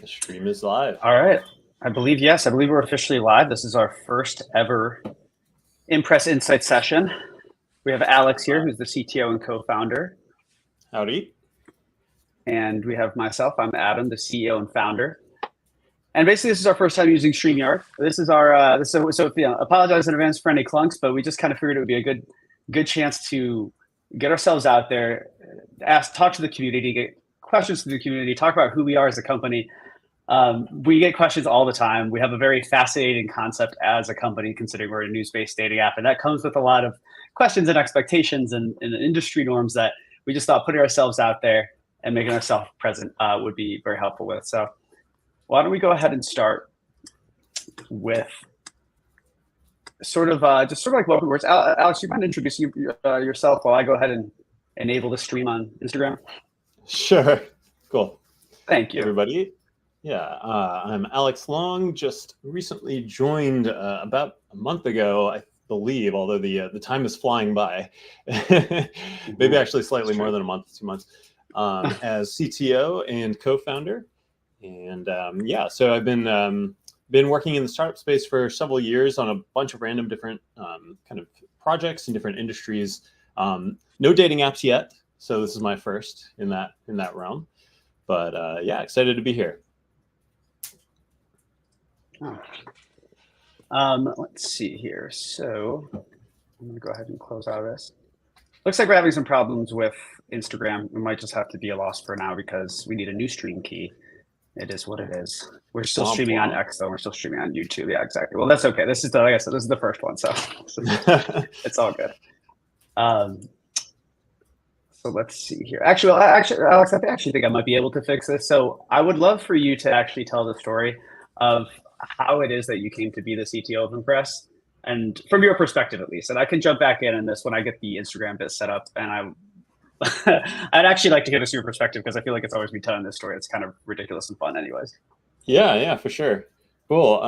The stream is live. All right. I believe we're officially live. This is our first ever InPress Insights session. We have Alex here, who's the CTO and co-founder. Howdy. And we have myself, I'm Adam, the CEO and founder. And basically, this is our first time using StreamYard. This is our, apologize in advance for any clunks, but we just kind of figured it would be a good chance to get ourselves out there, talk to the community, get questions to the community, talk about who we are as a company. We get questions all the time. We have a very fascinating concept as a company, considering we're a news-based dating app, and that comes with a lot of questions and expectations and industry norms that we just thought putting ourselves out there and making ourselves present would be very helpful with. So why don't we go ahead and start with sort of like welcome words. Alex, you mind introducing yourself while I go ahead and enable the stream on Instagram? Sure. Cool. Thank you. Everybody. Yeah, I'm Alex Long, just recently joined about a month ago, I believe, although the time is flying by. Maybe actually slightly more than a month, 2 months, as CTO and co-founder. And so I've been working in the startup space for several years on a bunch of random different kind of projects in different industries. No dating apps yet, so this is my first in that realm. But excited to be here. Let's see here. So I'm going to go ahead and close out of this. Looks like we're having some problems with Instagram. We might just have to be a loss for now because we need a new stream key. It is what it is. We're still streaming on X, though. We're still streaming on YouTube. Yeah, exactly. Well, that's okay. This is like I said, this is the first one, so it's all good. So let's see here. Actually, Alex, I actually think I might be able to fix this. So I would love for you to actually tell the story of how it is that you came to be the CTO of InPress, and from your perspective at least. And I can jump back in this when I get the Instagram bit set up. And I'd actually like to hear this from your perspective because I feel like it's always been telling this story. It's kind of ridiculous and fun, anyways. Yeah, for sure. Cool.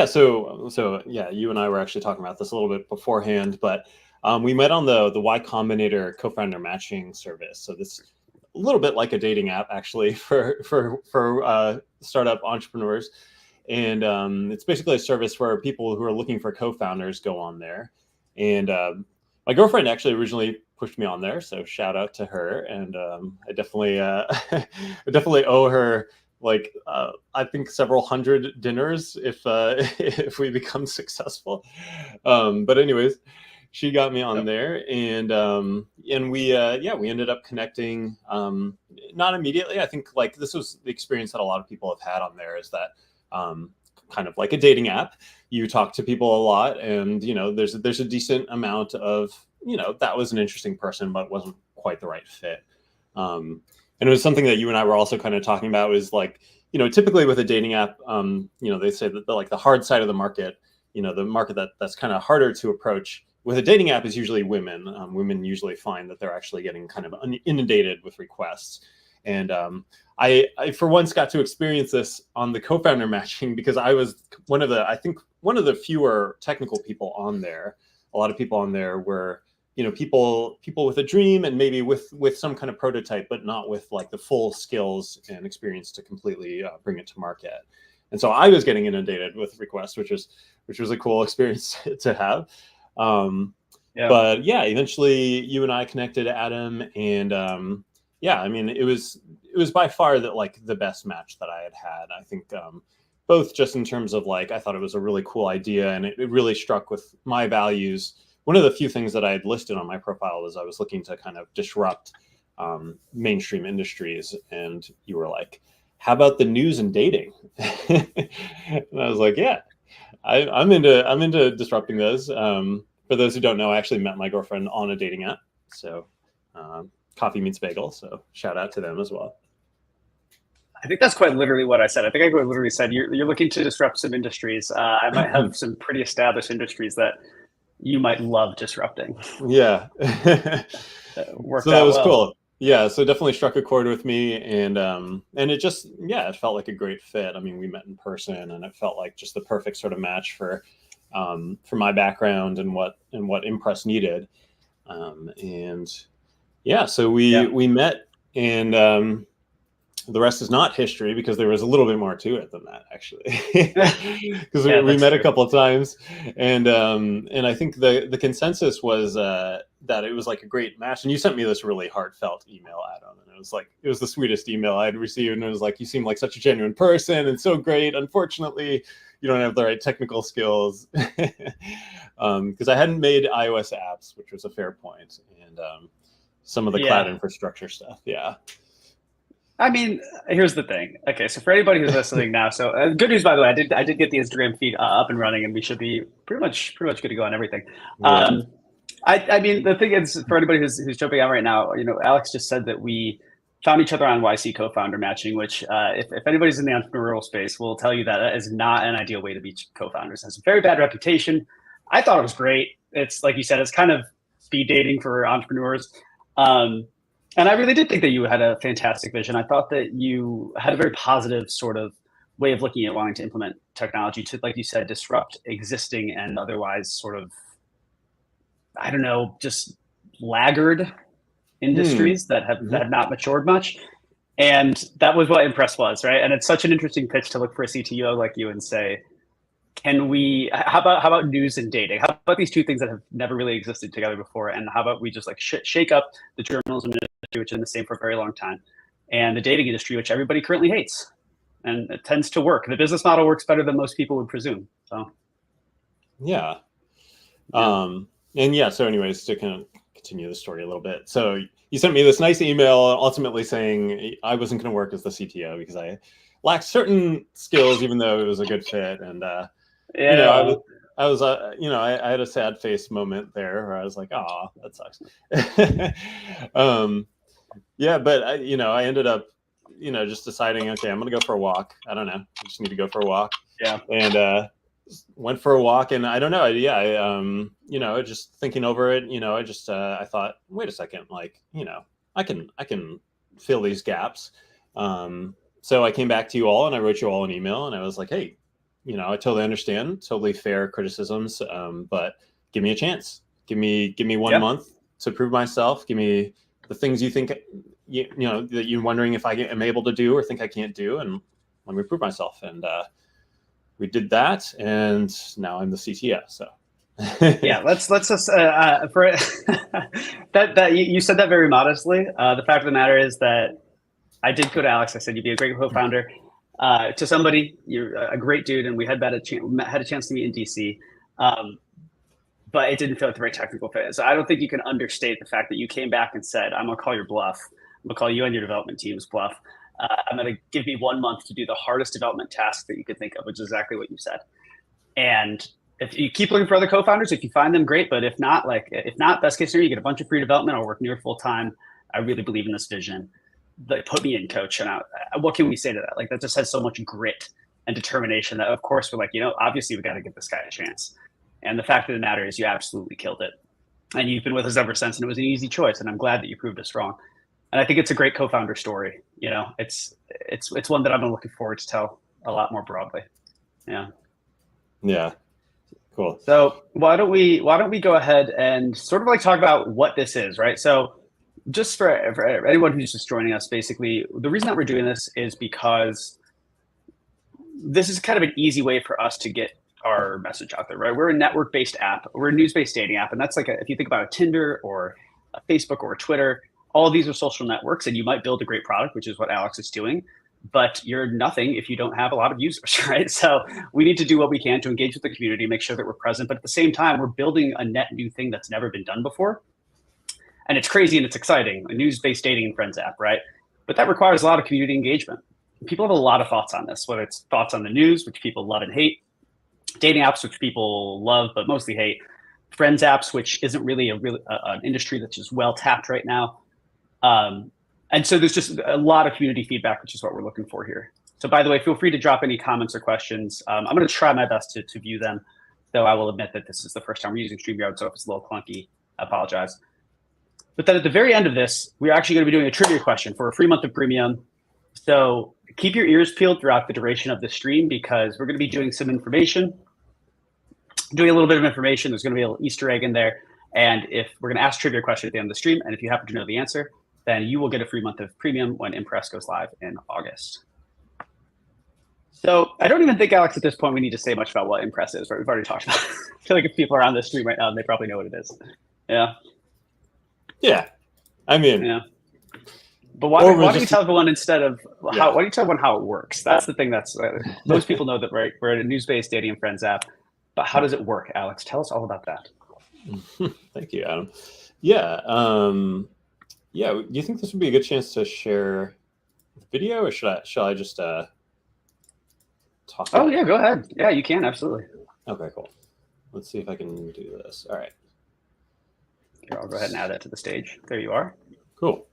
So you and I were actually talking about this a little bit beforehand, but we met on the Y Combinator co-founder matching service. So this a little bit like a dating app actually for startup entrepreneurs. And it's basically a service where people who are looking for co-founders go on there. And my girlfriend actually originally pushed me on there, so shout out to her. And I definitely owe her like I think several hundred dinners if we become successful. But anyways, she got me on there, and we ended up connecting. Not immediately. I think like this was the experience that a lot of people have had on there, is that kind of like a dating app. You talk to people a lot, and there's a decent amount of that was an interesting person, but wasn't quite the right fit. And it was something that you and I were also kind of talking about, is like typically with a dating app, they say that the hard side of the market, the market that's kind of harder to approach with a dating app is usually women. Women usually find that they're actually getting kind of inundated with requests. And I for once got to experience this on the co-founder matching, because I was one of the fewer technical people on there. A lot of people on there were people with a dream and maybe with some kind of prototype, but not with like the full skills and experience to completely bring it to market. And so I was getting inundated with requests, which was a cool experience to have. But eventually you and I connected, Adam, and I mean, it was by far the best match that I had. I think both just in terms of like, I thought it was a really cool idea, and it really struck with my values. One of the few things that I had listed on my profile was I was looking to kind of disrupt mainstream industries, and you were like, how about the news and dating? And I was like, yeah, I'm into disrupting those. For those who don't know, I actually met my girlfriend on a dating app. So Coffee Meets Bagel. So shout out to them as well. I think that's quite literally what I said. I think I literally said, you're looking to disrupt some industries. I might have some pretty established industries that you might love disrupting. Yeah. Worked so that was well. Cool. Yeah, so definitely struck a chord with me, and it just, it felt like a great fit. I mean, we met in person, and it felt like just the perfect sort of match for my background and what InPress needed. So we met, and the rest is not history, because there was a little bit more to it than that, actually. Because Yeah, we met true. a couple of times, and I think the consensus was that it was like a great match. And you sent me this really heartfelt email, Adam, and it was the sweetest email I'd received. And it was like, you seem like such a genuine person and so great. Unfortunately, you don't have the right technical skills, because I hadn't made iOS apps, which was a fair point, and some of the cloud infrastructure stuff. Yeah. I mean, here's the thing. Okay, so for anybody who's listening now, so good news, by the way, I did get the Instagram feed up and running, and we should be pretty much good to go on everything. Yeah. I mean, the thing is, for anybody who's jumping out right now, Alex just said that we found each other on YC co-founder matching, which if anybody's in the entrepreneurial space, will tell you that is not an ideal way to be co-founders. It has a very bad reputation. I thought it was great. It's like you said, it's kind of speed dating for entrepreneurs. And I really did think that you had a fantastic vision. I thought that you had a very positive sort of way of looking at wanting to implement technology to, like you said, disrupt existing and otherwise sort of, I don't know, just laggard industries that have not matured much. And that was what InPress was, right? And it's such an interesting pitch to look for a CTO like you and say, how about news and dating? How about these two things that have never really existed together before? And how about we just like shake up the journalism industry, which has been the same for a very long time, and the dating industry, which everybody currently hates, and it tends to work. The business model works better than most people would presume. So, yeah. And yeah, so anyways, to kind of continue the story a little bit. So you sent me this nice email ultimately saying I wasn't going to work as the CTO because I lacked certain skills, even though it was a good fit. And, I was, I had a sad face moment there where I was like, oh, that sucks. But I ended up, just deciding, okay, I'm going to go for a walk. I don't know. I just need to go for a walk. Yeah. And, went for a walk, and I don't know. Just thinking over it, I thought, wait a second, like, I can fill these gaps. So I came back to you all and I wrote you all an email and I was like, hey, I totally understand, totally fair criticisms, but give me a chance. Give me 1 month to prove myself. Give me the things you think, that you're wondering if I am able to do or think I can't do, and let me prove myself. And we did that, and now I'm the CTO. So yeah, let's just for that you said that very modestly. The fact of the matter is that I did go to Alex. I said you'd be a great co-founder. To somebody, you're a great dude, and we had a chance to meet in DC, but it didn't feel like the right technical fit. So I don't think you can understate the fact that you came back and said, "I'm gonna call your bluff. I'm gonna call you and your development team's bluff. I'm gonna give me 1 month to do the hardest development task that you could think of," which is exactly what you said. And if you keep looking for other co-founders, if you find them, great. But if not, best case scenario, you get a bunch of free development. I'll work near full time. I really believe in this vision. Like, put me in, coach. And what can we say to that? Like, that just has so much grit and determination that, of course, we're like, obviously we got to give this guy a chance. And the fact of the matter is, you absolutely killed it. And you've been with us ever since. And it was an easy choice. And I'm glad that you proved us wrong. And I think it's a great co-founder story. It's one that I've been looking forward to tell a lot more broadly. Yeah. Yeah. Cool. So why don't we go ahead and sort of like talk about what this is, right? So just for anyone who's just joining us, basically, the reason that we're doing this is because this is kind of an easy way for us to get our message out there, right? We're a network-based app. We're a news-based dating app. And that's like, if you think about a Tinder or a Facebook or a Twitter, all of these are social networks, and you might build a great product, which is what Alex is doing, but you're nothing if you don't have a lot of users, right? So we need to do what we can to engage with the community, make sure that we're present. But at the same time, we're building a net new thing that's never been done before. And it's crazy and it's exciting, a news-based dating and friends app, right? But that requires a lot of community engagement. People have a lot of thoughts on this, whether it's thoughts on the news, which people love and hate, dating apps, which people love but mostly hate, friends apps, which isn't really an industry that's just well tapped right now. And so there's just a lot of community feedback, which is what we're looking for here. So by the way, feel free to drop any comments or questions. I'm going to try my best to view them, though I will admit that this is the first time we're using StreamYard, so if it's a little clunky, I apologize. But then at the very end of this, we're actually going to be doing a trivia question for a free month of premium. So keep your ears peeled throughout the duration of the stream, because we're going to be doing some information, doing a little bit of information. There's going to be a little Easter egg in there. And if we're going to ask a trivia question at the end of the stream, and if you happen to know the answer, then you will get a free month of premium when InPress goes live in August. So I don't even think, Alex, at this point, we need to say much about what InPress is, right? We've already talked about it. I feel like if people are on this stream right now, they probably know what it is. Yeah. Yeah. I mean, yeah. But why don't you tell everyone instead of why don't you tell everyone how it works? That's the thing that's most people know that, right? We're a news-based dating and friends app, but how does it work, Alex? Tell us all about that. Thank you, Adam. Yeah. Yeah. Do you think this would be a good chance to share the video, or shall I just talk? Oh yeah, go ahead. Yeah, you can, absolutely. Okay, cool. Let's see if I can do this. All right. Here, I'll go ahead and add that to the stage. There you are. Cool.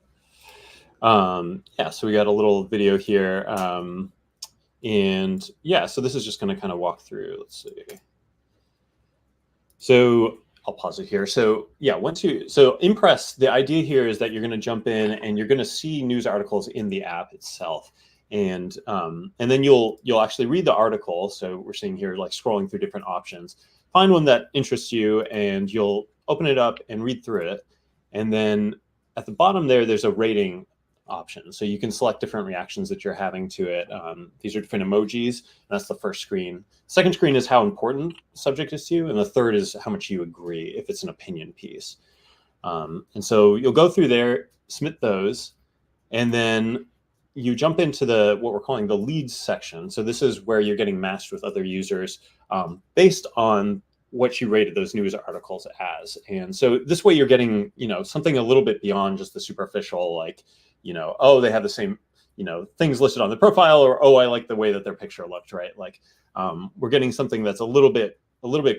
Yeah, so we got a little video here. And yeah, so this is just going to kind of walk through. Let's see. So I'll pause it here. So yeah, so InPress, the idea here is that you're going to jump in and you're going to see news articles in the app itself. And then you'll actually read the article. So we're seeing here, like scrolling through different options, find one that interests you, and you'll open it up and read through it. And then at the bottom there's a rating option. So you can select different reactions that you're having to it. These are different emojis. And that's the first screen. Second screen is how important the subject is to you. And the third is how much you agree, if it's an opinion piece. And so you'll go through there, submit those, and then you jump into what we're calling the leads section. So this is where you're getting matched with other users based on what you rated those news articles as. And so this way you're getting, something a little bit beyond just the superficial, like, oh, they have the same, things listed on the profile, or, oh, I like the way that their picture looked, right? Like we're getting something that's a little bit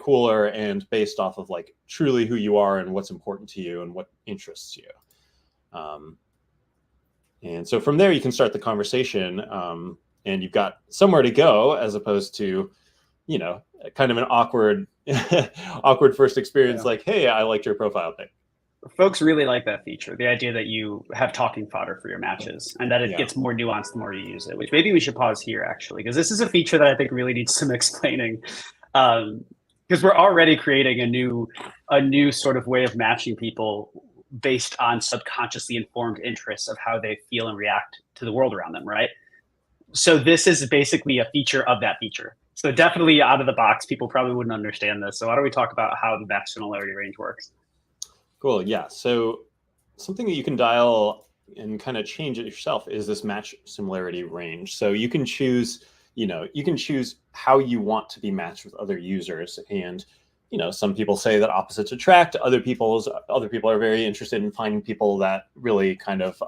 cooler and based off of like truly who you are and what's important to you and what interests you. And so from there you can start the conversation, and you've got somewhere to go, as opposed to, kind of an awkward first experience. Like, hey, I liked your profile pic. Folks really like that feature, the idea that you have talking fodder for your matches and that it gets more nuanced the more you use it, which maybe we should pause here, actually, because this is a feature that I think really needs some explaining, because we're already creating a new sort of way of matching people based on subconsciously informed interests of how they feel and react to the world around them, right? So this is basically a feature of that feature. So definitely out of the box, people probably wouldn't understand this. So why don't we talk about how the match similarity range works? Cool. Yeah. So something that you can dial and kind of change it yourself is this match similarity range. So you can choose, how you want to be matched with other users. And, some people say that opposites attract. Other people are very interested in finding people that really kind of,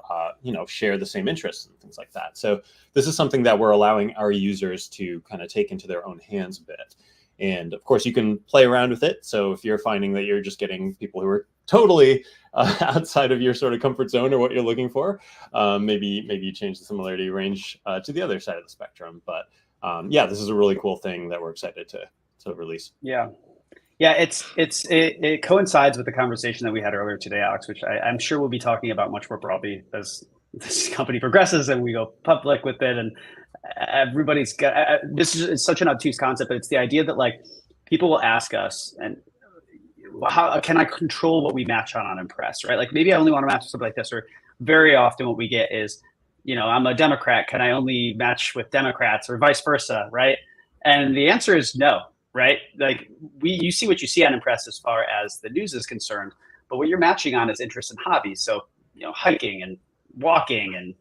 share the same interests and things like that. So this is something that we're allowing our users to kind of take into their own hands a bit. And of course, you can play around with it. So if you're finding that you're just getting people who are totally outside of your sort of comfort zone or what you're looking for, maybe you change the similarity range to the other side of the spectrum. But yeah, this is a really cool thing that we're excited to release. Yeah. It coincides with the conversation that we had earlier today, Alex, which I'm sure we'll be talking about much more broadly as this company progresses and we go public with it. And everybody's got this is such an obtuse concept, but it's the idea that like people will ask us, and how can I control what we match on InPress, right? Like maybe I only want to match something like this, or very often what we get is, I'm a Democrat, can I only match with Democrats, or vice versa, right? And the answer is no, right? Like you see what you see on InPress as far as the news is concerned, but what you're matching on is interests and hobbies. So, hiking and walking and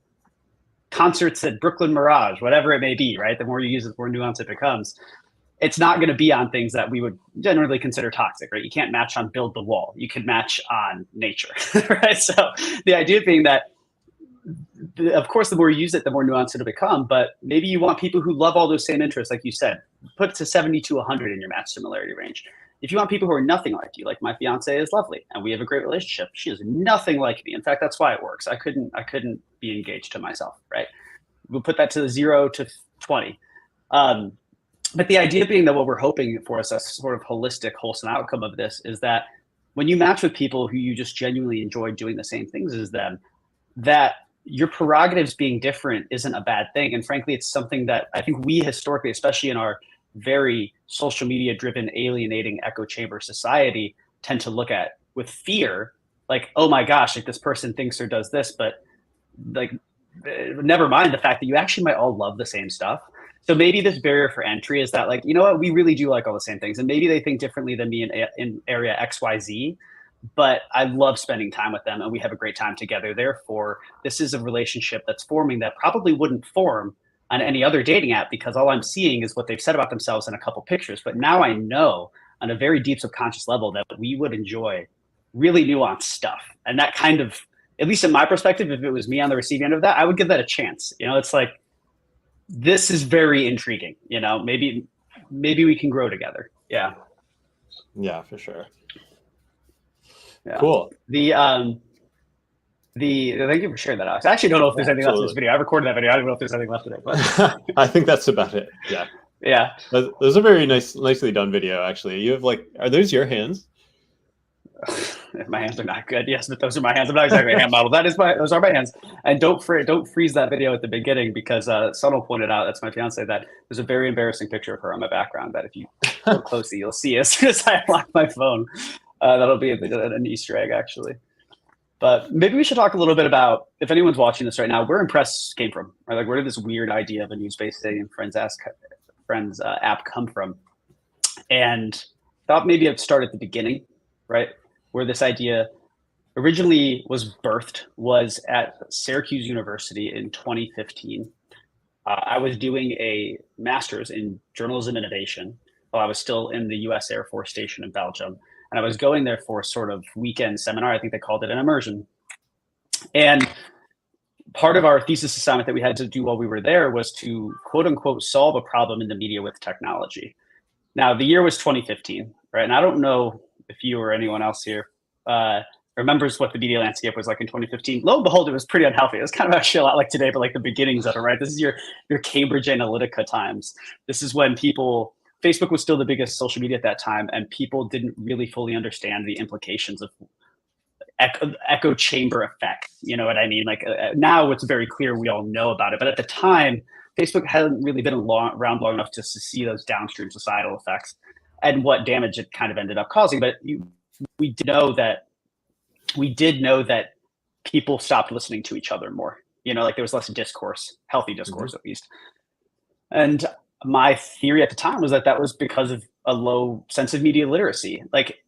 concerts at Brooklyn Mirage, whatever it may be, right? The more you use it, the more nuanced it becomes. It's not going to be on things that we would generally consider toxic, right? You can't match on build the wall. You can match on nature, right? So the idea being that, of course, the more you use it, the more nuanced it'll become. But maybe you want people who love all those same interests, like you said, put it to 70 to 100 in your match similarity range. If you want people who are nothing like you, like my fiance is lovely and we have a great relationship, she is nothing like me. In fact, that's why it works. I couldn't be engaged to myself, right? We'll put that to 0 to 20. But the idea being that what we're hoping for is a sort of holistic, wholesome outcome of this is that when you match with people who you just genuinely enjoy doing the same things as them, that your prerogatives being different isn't a bad thing. And frankly, it's something that I think we historically, especially in our very social media driven, alienating echo chamber society, tend to look at with fear like, oh my gosh, like this person thinks or does this, but like, never mind the fact that you actually might all love the same stuff. So maybe this barrier for entry is that, like, you know what, we really do like all the same things, and maybe they think differently than me in area XYZ, but I love spending time with them and we have a great time together. Therefore, this is a relationship that's forming that probably wouldn't form on any other dating app, because all I'm seeing is what they've said about themselves in a couple pictures. But now I know on a very deep subconscious level that we would enjoy really nuanced stuff. And that kind of, at least in my perspective, if it was me on the receiving end of that, I would give that a chance. You know, it's like, this is very intriguing. You know, maybe we can grow together. Yeah. Yeah, for sure. Yeah. Cool. Thank you for sharing that, Alex. I actually don't know if there's anything left in this video. I recorded that video. I don't know if there's anything left in it, but I think that's about it. Yeah. Yeah. Those are very nicely done video, actually. You have like, are those your hands? My hands are not good. Yes, but those are my hands. I'm not exactly a hand model. Those are my hands. And don't freeze that video at the beginning, because Sonal pointed out, that's my fiance, that there's a very embarrassing picture of her on my background that if you look closely, you'll see as soon as I unlock my phone. That'll be an Easter egg, actually. But maybe we should talk a little bit about, if anyone's watching this right now, where InPress came from, right? Like, where did this weird idea of a news-based dating friends app come from? And thought maybe I'd start at the beginning, right? Where this idea originally was birthed was at Syracuse University in 2015. I was doing a master's in journalism innovation while I was still in the US Air Force Station in Belgium. And I was going there for a sort of weekend seminar. I think they called it an immersion. And part of our thesis assignment that we had to do while we were there was to, quote unquote, solve a problem in the media with technology. Now, the year was 2015, right? And I don't know if you or anyone else here remembers what the media landscape was like in 2015. Lo and behold, it was pretty unhealthy. It was kind of actually a lot like today, but like the beginnings of it, right? This is your Cambridge Analytica times. This is when Facebook was still the biggest social media at that time, and people didn't really fully understand the implications of echo chamber effect. You know what I mean? Like now it's very clear, we all know about it. But at the time, Facebook hadn't really been around long enough just to see those downstream societal effects and what damage it kind of ended up causing. But we did know that people stopped listening to each other more. You know, like there was less discourse, healthy discourse at least. And my theory at the time was that was because of a low sense of media literacy. Like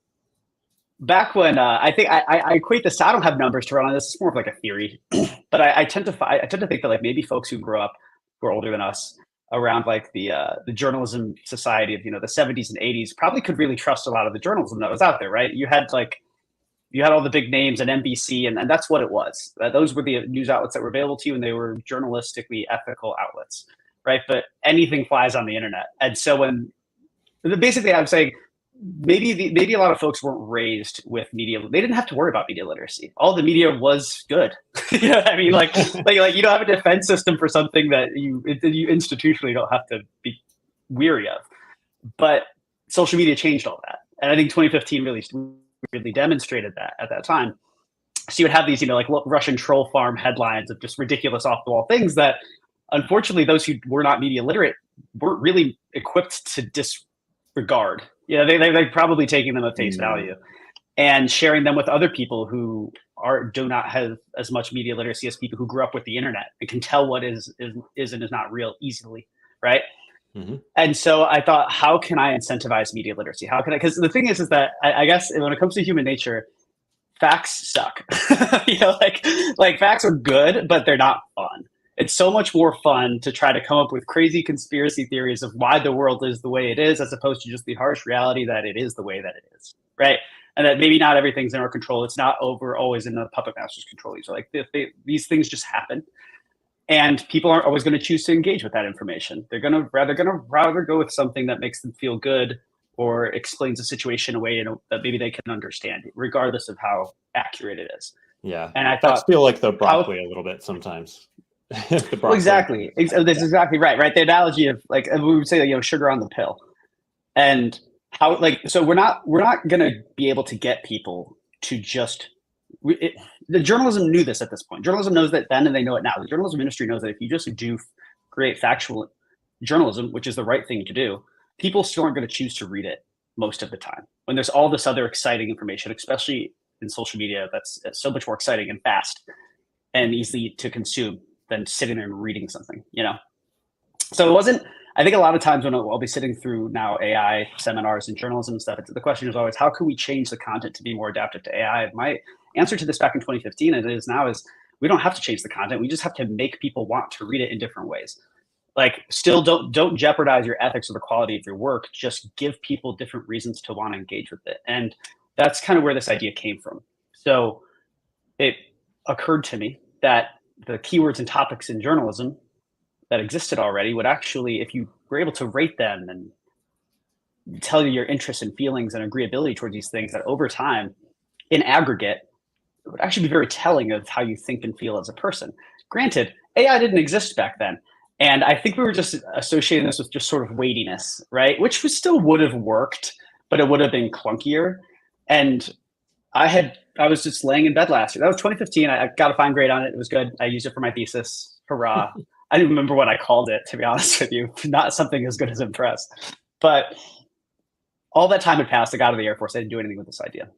back when I think I equate this. I don't have numbers to run on this. It's more of like a theory, but I tend to think that like maybe folks who grew up, who are older than us, around like the journalism society of, you know, the 70s and 80s, probably could really trust a lot of the journalism that was out there, right? You had all the big names and NBC, and that's what it was. Those were the news outlets that were available to you, and they were journalistically ethical outlets, right? But anything flies on the internet. And so basically I'm saying maybe a lot of folks weren't raised with media. They didn't have to worry about media literacy. All the media was good. You know what I mean? Like you don't have a defense system for something that you institutionally don't have to be weary of. But social media changed all that. And I think 2015 really demonstrated that at that time. So you would have these, you know, like Russian troll farm headlines of just ridiculous off the wall things that unfortunately those who were not media literate weren't really equipped to disregard. Yeah, they're probably taking them at face value and sharing them with other people who do not have as much media literacy as people who grew up with the internet and can tell what is and is not real easily, right? Mm-hmm. And so I thought, how can I incentivize media literacy? How can I? Because the thing is that I guess when it comes to human nature, facts suck. You know, like facts are good, but they're not fun. It's so much more fun to try to come up with crazy conspiracy theories of why the world is the way it is, as opposed to just the harsh reality that it is the way that it is, right? And that maybe not everything's in our control. It's not always in the puppet master's control. So like these things just happen, and people aren't always going to choose to engage with that information. They're going to rather go with something that makes them feel good or explains the situation in a way that maybe they can understand, regardless of how accurate it is. Yeah, and I thought, feel like the broccoli a little bit sometimes. Well, exactly. That's exactly right. Right. The analogy of like we would say, you know, sugar on the pill, and how so we're not going to be able to get people to just. The journalism knew this at this point. Journalism knows that then, and they know it now. The journalism industry knows that if you just do create factual journalism, which is the right thing to do, people still aren't going to choose to read it most of the time when there's all this other exciting information, especially in social media that's so much more exciting and fast and easy to consume than sitting there and reading something, you know? So it wasn't, I think a lot of times when I'll be sitting through now AI seminars and journalism and stuff, the question is always, how can we change the content to be more adaptive to AI? My answer to this back in 2015, and it is now, is we don't have to change the content. We just have to make people want to read it in different ways. Like, still don't jeopardize your ethics or the quality of your work. Just give people different reasons to want to engage with it. And that's kind of where this idea came from. So it occurred to me that the keywords and topics in journalism that existed already would actually, if you were able to rate them and tell you your interests and feelings and agreeability towards these things, that over time, in aggregate, it would actually be very telling of how you think and feel as a person. Granted, AI didn't exist back then. And I think we were just associating this with just sort of weightiness, right? Which was still would have worked, but it would have been clunkier. And I was just laying in bed last year. That was 2015. I got a fine grade on it. It was good. I used it for my thesis. Hurrah. I don't remember what I called it, to be honest with you. Not something as good as InPress. But all that time had passed. I got out of the Air Force. I didn't do anything with this idea.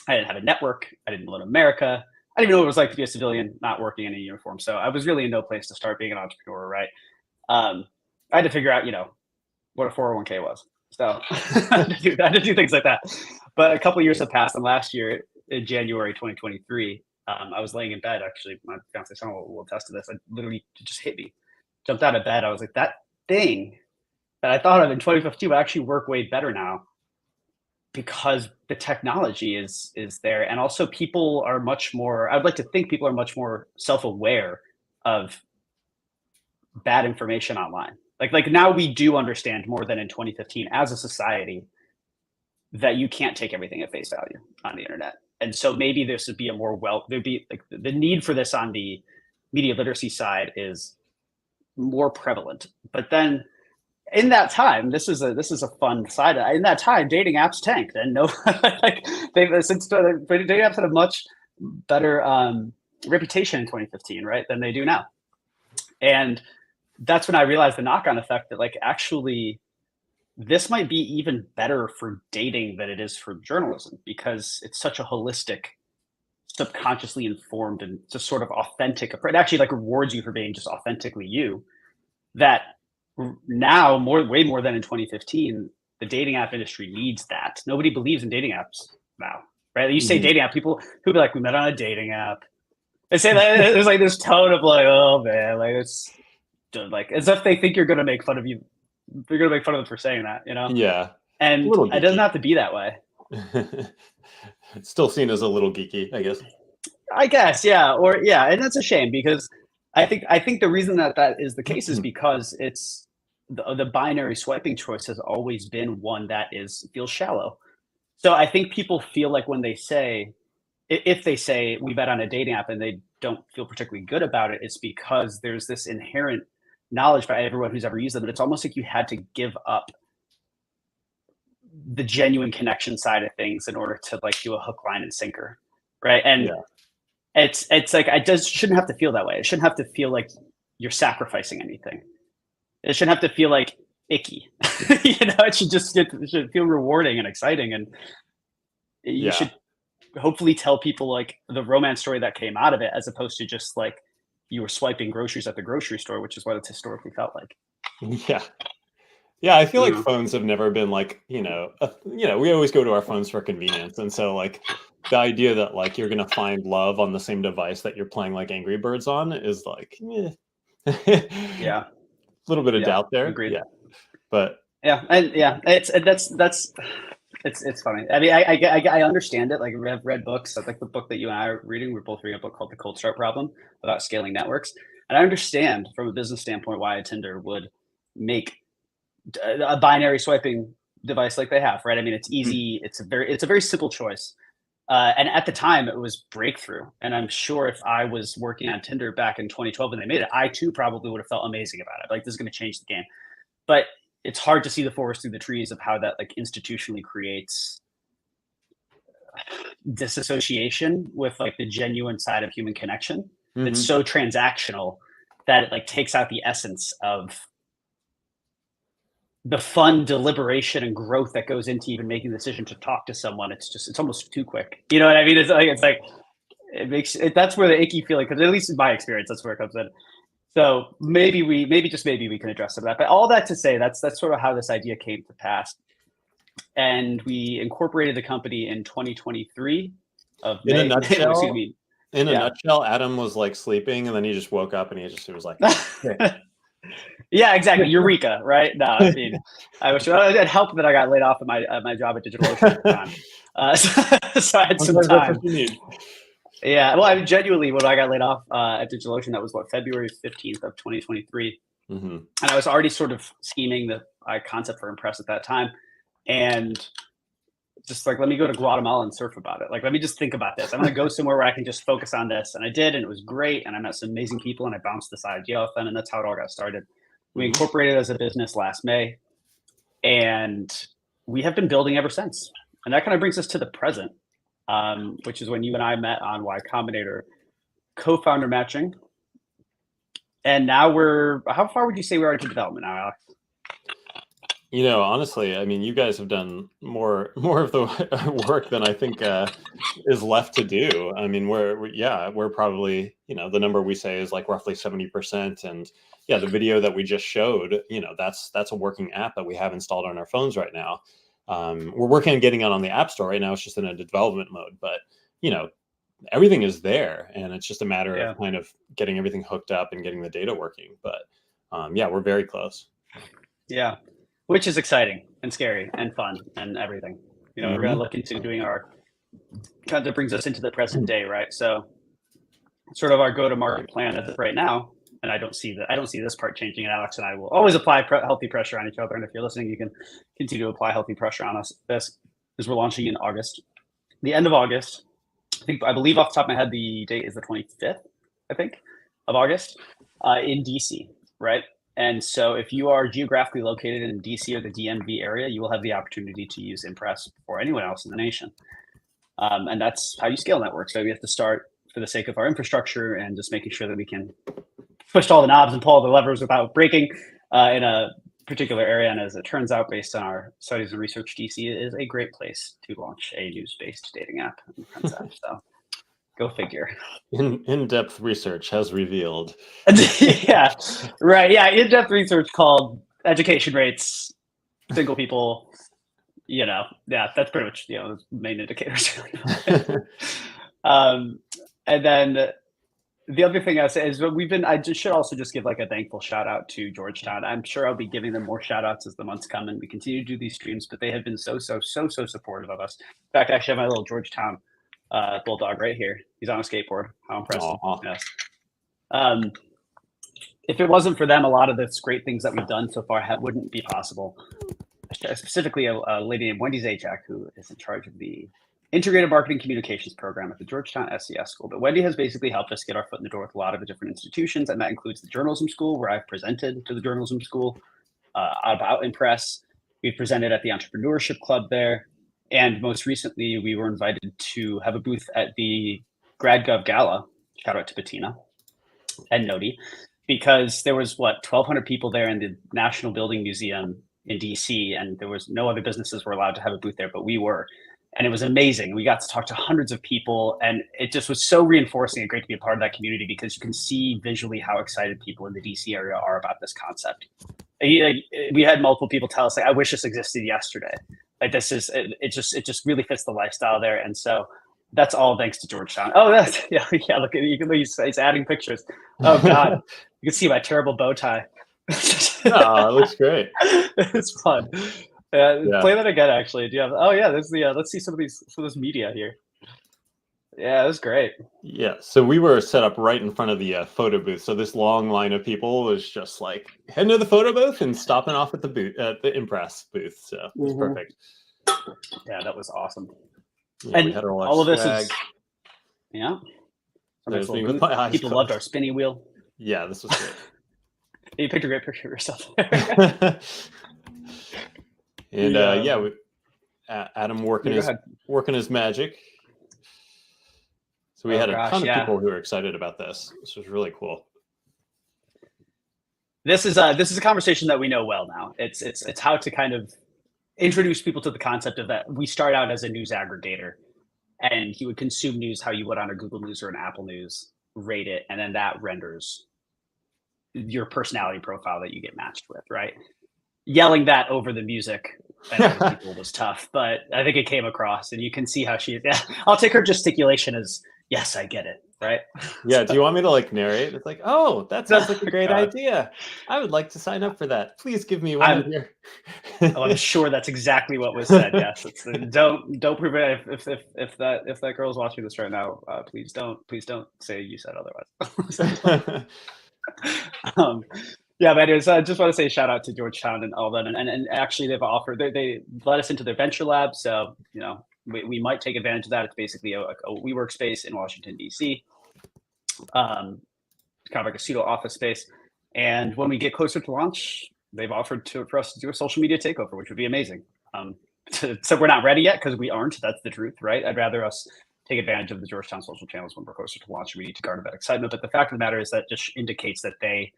I didn't have a network. I didn't live in America. I didn't even know what it was like to be a civilian, not working in a uniform. So I was really in no place to start being an entrepreneur, right? I had to figure out, what a 401k was. So I had to do things like that. But a couple of years have passed, and last year, in January 2023, I was laying in bed. Actually, my fiance Summer will attest to this. I literally just hit me. Jumped out of bed. I was like, that thing that I thought of in 2015 would actually work way better now, because the technology is there. And also people are much more, I'd like to think people are much more self-aware of bad information online. Like now we do understand more than in 2015 as a society that you can't take everything at face value on the internet. And so maybe this would be there'd be like the need for this on the media literacy side is more prevalent. But then in that time, this is a fun side. In that time, dating apps tanked, and no, like dating apps had a much better reputation in 2015, right, than they do now. And that's when I realized the knock-on effect that, like, actually, this might be even better for dating than it is for journalism, because it's such a holistic, subconsciously informed, and just sort of authentic approach. It actually like rewards you for being just authentically you. That now, way more than in 2015, the dating app industry needs that. Nobody believes in dating apps now, right? You say dating app, people who be like, we met on a dating app. They say that there's like this tone of like, oh man, like it's like as if they think you're gonna make fun of you. You're gonna make fun of them for saying that, Yeah. And it doesn't have to be that way. It's still seen as a little geeky, I guess. Yeah, and that's a shame, because I think the reason that is the case is because it's the binary swiping choice has always been one that feels shallow. So I think people feel like when they say, if they say we bet on a dating app and they don't feel particularly good about it, it's because there's this inherent knowledge by everyone who's ever used them. But it's almost like you had to give up the genuine connection side of things in order to like do a hook, line, and sinker, right? And it's like shouldn't have to feel that way. It shouldn't have to feel like you're sacrificing anything. It shouldn't have to feel like icky. It should feel rewarding and exciting, and you should hopefully tell people like the romance story that came out of it, as opposed to just like you were swiping groceries at the grocery store, which is what it's historically felt like. Yeah, I feel like phones have never been like, we always go to our phones for convenience. And so like the idea that like you're going to find love on the same device that you're playing like Angry Birds on is like, yeah. A little bit of doubt there. Agreed. Yeah. But it's funny. I mean, I understand it. Like, I've read books. Like the book that you and I are reading, we're both reading a book called The Cold Start Problem about scaling networks. And I understand from a business standpoint why a Tinder would make a binary swiping device like they have, right? I mean, it's easy. It's a very simple choice. And at the time, it was breakthrough. And I'm sure if I was working on Tinder back in 2012 when they made it, I too probably would have felt amazing about it. Like, this is going to change the game. But it's hard to see the forest through the trees of how that like institutionally creates disassociation with like the genuine side of human connection. It's so transactional that it like takes out the essence of the fun deliberation and growth that goes into even making the decision to talk to someone, it's almost too quick. You know what I mean? It's like it makes it, that's where the icky feeling comes. At least in my experience, that's where it comes in. So maybe we can address some of that. But all that to say, that's sort of how this idea came to pass. And we incorporated the company in 2023 of In May. a nutshell, Excuse me. in a nutshell, Adam was like sleeping, and then he just woke up, and he was like, "Hey." Yeah, exactly. Eureka, right? No, I mean, I wish it helped that I got laid off at my job at DigitalOcean at the time, so I had some Sometimes that's time. what you need. Yeah, well, I mean, genuinely, when I got laid off at DigitalOcean, that was February 15th of 2023, and I was already sort of scheming the concept for InPress at that time, and just like, let me go to Guatemala and surf about it. Like, let me just think about this. I'm going to go somewhere where I can just focus on this. And I did, and it was great. And I met some amazing people, and I bounced this idea off them, and that's how it all got started. We incorporated as a business last May, and we have been building ever since. And that kind of brings us to the present, which is when you and I met on Y Combinator co-founder matching. And now how far would you say we are into development now, Alex? You know, honestly, I mean, you guys have done more of the work than I think is left to do. I mean, we're probably, you know, the number we say is like roughly 70%. And yeah, the video that we just showed, you know, that's a working app that we have installed on our phones right now. We're working on getting it on the App Store right now. It's just in a development mode, but you know, everything is there, and it's just a matter of kind of getting everything hooked up and getting the data working. But yeah, we're very close. Yeah. Which is exciting and scary and fun and everything. You know, we're going to look into doing our kind of brings us into the present day, right? So, sort of our go-to-market plan as of right now, and I don't see this part changing. And Alex and I will always apply healthy pressure on each other. And if you're listening, you can continue to apply healthy pressure on us. This is we're launching in August, the end of August. I believe off the top of my head, the date is the 25th, I think, of August, in DC, right? And so if you are geographically located in DC or the DMV area, you will have the opportunity to use InPress for anyone else in the nation. And that's how you scale networks. So we have to start for the sake of our infrastructure and just making sure that we can push all the knobs and pull all the levers without breaking in a particular area. And as it turns out, based on our studies and research, DC is a great place to launch a news-based dating app and friends app. So go figure. In-depth research has revealed. Yeah, right. Yeah, in-depth research called education rates, single people. You know, yeah, that's pretty much the main indicators. And then the other thing I say is I should also just give like a thankful shout out to Georgetown. I'm sure I'll be giving them more shout outs as the months come and we continue to do these streams, but they have been so supportive of us. In fact, I actually have my little Georgetown bulldog right here. He's on a skateboard. How impressive. Yes. If it wasn't for them, a lot of the great things that we've done so far wouldn't be possible. Specifically, a lady named Wendy Zajac, who is in charge of the Integrated Marketing Communications program at the Georgetown SCS School. But Wendy has basically helped us get our foot in the door with a lot of the different institutions, and that includes the Journalism School, where I've presented to the Journalism School about InPress. We've presented at the Entrepreneurship Club there, and most recently, we were invited to have a booth at the GradGov Gala. Shout out to Bettina and Nodi, because there was 1,200 people there in the National Building Museum in DC, and there was no other businesses were allowed to have a booth there, but we were. And it was amazing. We got to talk to hundreds of people, and it just was so reinforcing and great to be a part of that community because you can see visually how excited people in the DC area are about this concept. We had multiple people tell us, like, I wish this existed yesterday. Like, this is, it just really fits the lifestyle there. And so that's all thanks to Georgetown. Oh, yeah, look at he's adding pictures. Oh God, you can see my terrible bow tie. Oh, it looks great. It's fun. Play that again. Actually, do you have? Oh yeah, there's the. Let's see some of this media here. Yeah, it was great. Yeah, so we were set up right in front of the photo booth. So this long line of people was just like heading to the photo booth and stopping off at the booth, at the InPress booth. So it was perfect. Yeah, that was awesome. Yeah, and we had all of this is, people loved our spinning wheel. Yeah, this was great. You picked a great picture of yourself. And Adam working his magic. So we had a ton of people who were excited about this. This was really cool. This is a conversation that we know well now. It's how to kind of introduce people to the concept of that. We start out as a news aggregator, and you would consume news how you would on a Google News or an Apple News, rate it, and then that renders your personality profile that you get matched with, right? Yelling that over the music and other people was tough, but I think it came across, and you can see how I'll take her gesticulation as, yes, I get it, right? Yeah, do you want me to like narrate? It's like, oh, that sounds like a great idea. I would like to sign up for that. Please give me one of your. I'm sure that's exactly what was said. Yes, don't prevent if that girl's watching this right now. Please don't say you said otherwise. Yeah, but anyways, I just want to say shout out to Georgetown and all that, and actually they've offered they let us into their venture lab, so we might take advantage of that. It's basically a WeWork space in Washington D.C. Kind of like a pseudo office space, and when we get closer to launch, they've offered for us to do a social media takeover, which would be amazing. So we're not ready yet because we aren't. That's the truth, right? I'd rather us take advantage of the Georgetown social channels when we're closer to launch. We need to garner that excitement. But the fact of the matter is that just indicates that they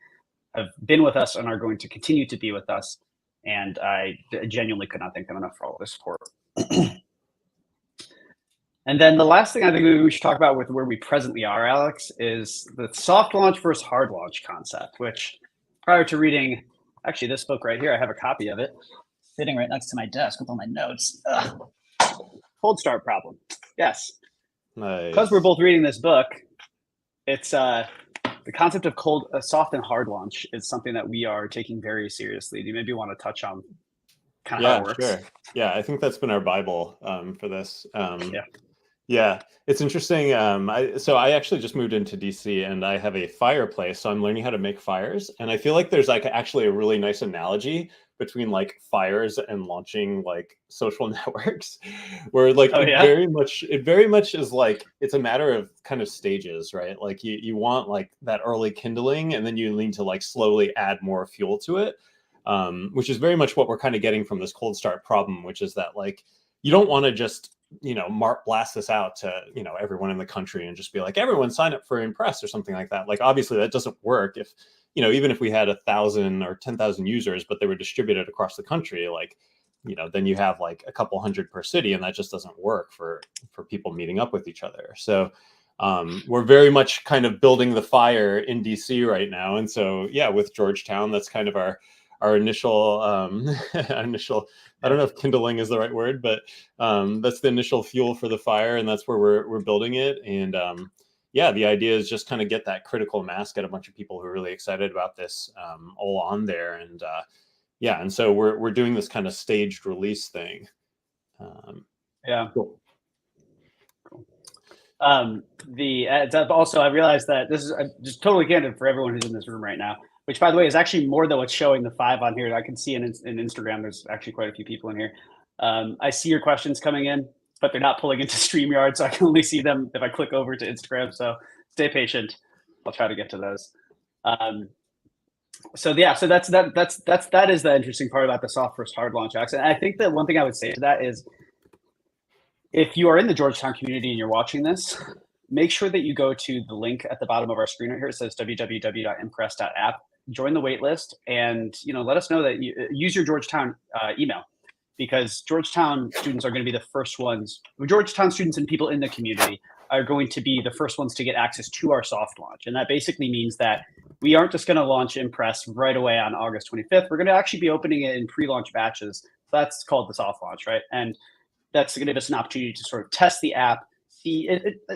have been with us and are going to continue to be with us. And I genuinely could not thank them enough for all of their support. And then the last thing I think we should talk about with where we presently are, Alex, is the soft launch versus hard launch concept, which prior to reading, actually this book right here, I have a copy of it sitting right next to my desk with all my notes. Cold start problem. Yes. Nice. Because we're both reading this book, it's the concept of soft and hard launch is something that we are taking very seriously. Do you maybe want to touch on kind of how it works? Sure. Yeah, I think that's been our Bible for this. Yeah, it's interesting. So I actually just moved into DC and I have a fireplace, so I'm learning how to make fires. And I feel like there's like actually a really nice analogy between like fires and launching like social networks, where like it very much is like it's a matter of kind of stages, right? Like you want like that early kindling, and then you need to like slowly add more fuel to it, which is very much what we're kind of getting from this cold start problem, which is that like you don't want to just blast this out to everyone in the country and just be like, everyone sign up for InPress or something like that. Like obviously that doesn't work if even if we had 1,000 or 10,000 users, but they were distributed across the country, like then you have like a couple hundred per city, and that just doesn't work for people meeting up with each other. So we're very much kind of building the fire in DC right now, and so yeah, with Georgetown, that's kind of our initial initial, I don't know if kindling is the right word, but that's the initial fuel for the fire, and that's where we're building it. And yeah, the idea is just kind of get that critical mass, get a bunch of people who are really excited about this all on there. And yeah, and so we're doing this kind of staged release thing. Yeah. Cool. Also, I realized that this is just totally candid for everyone who's in this room right now, which by the way is actually more than what's showing the 5 on here. I can see in Instagram, there's actually quite a few people in here. I see your questions coming in, but they're not pulling into StreamYard, so I can only see them if I click over to Instagram. So stay patient. I'll try to get to those. So yeah, so that is the interesting part about the soft versus hard launch, Alex. And I think that one thing I would say to that is, if you are in the Georgetown community and you're watching this, make sure that you go to the link at the bottom of our screen right here. It says www.impress.app. Join the waitlist, and let us know that you use your Georgetown email, because Georgetown students are going to be the first ones. Georgetown students and people in the community are going to be the first ones to get access to our soft launch, and that basically means that we aren't just going to launch InPress right away on August 25th. We're going to actually be opening it in pre-launch batches. So that's called the soft launch, right? And that's going to give us an opportunity to sort of test the app. See,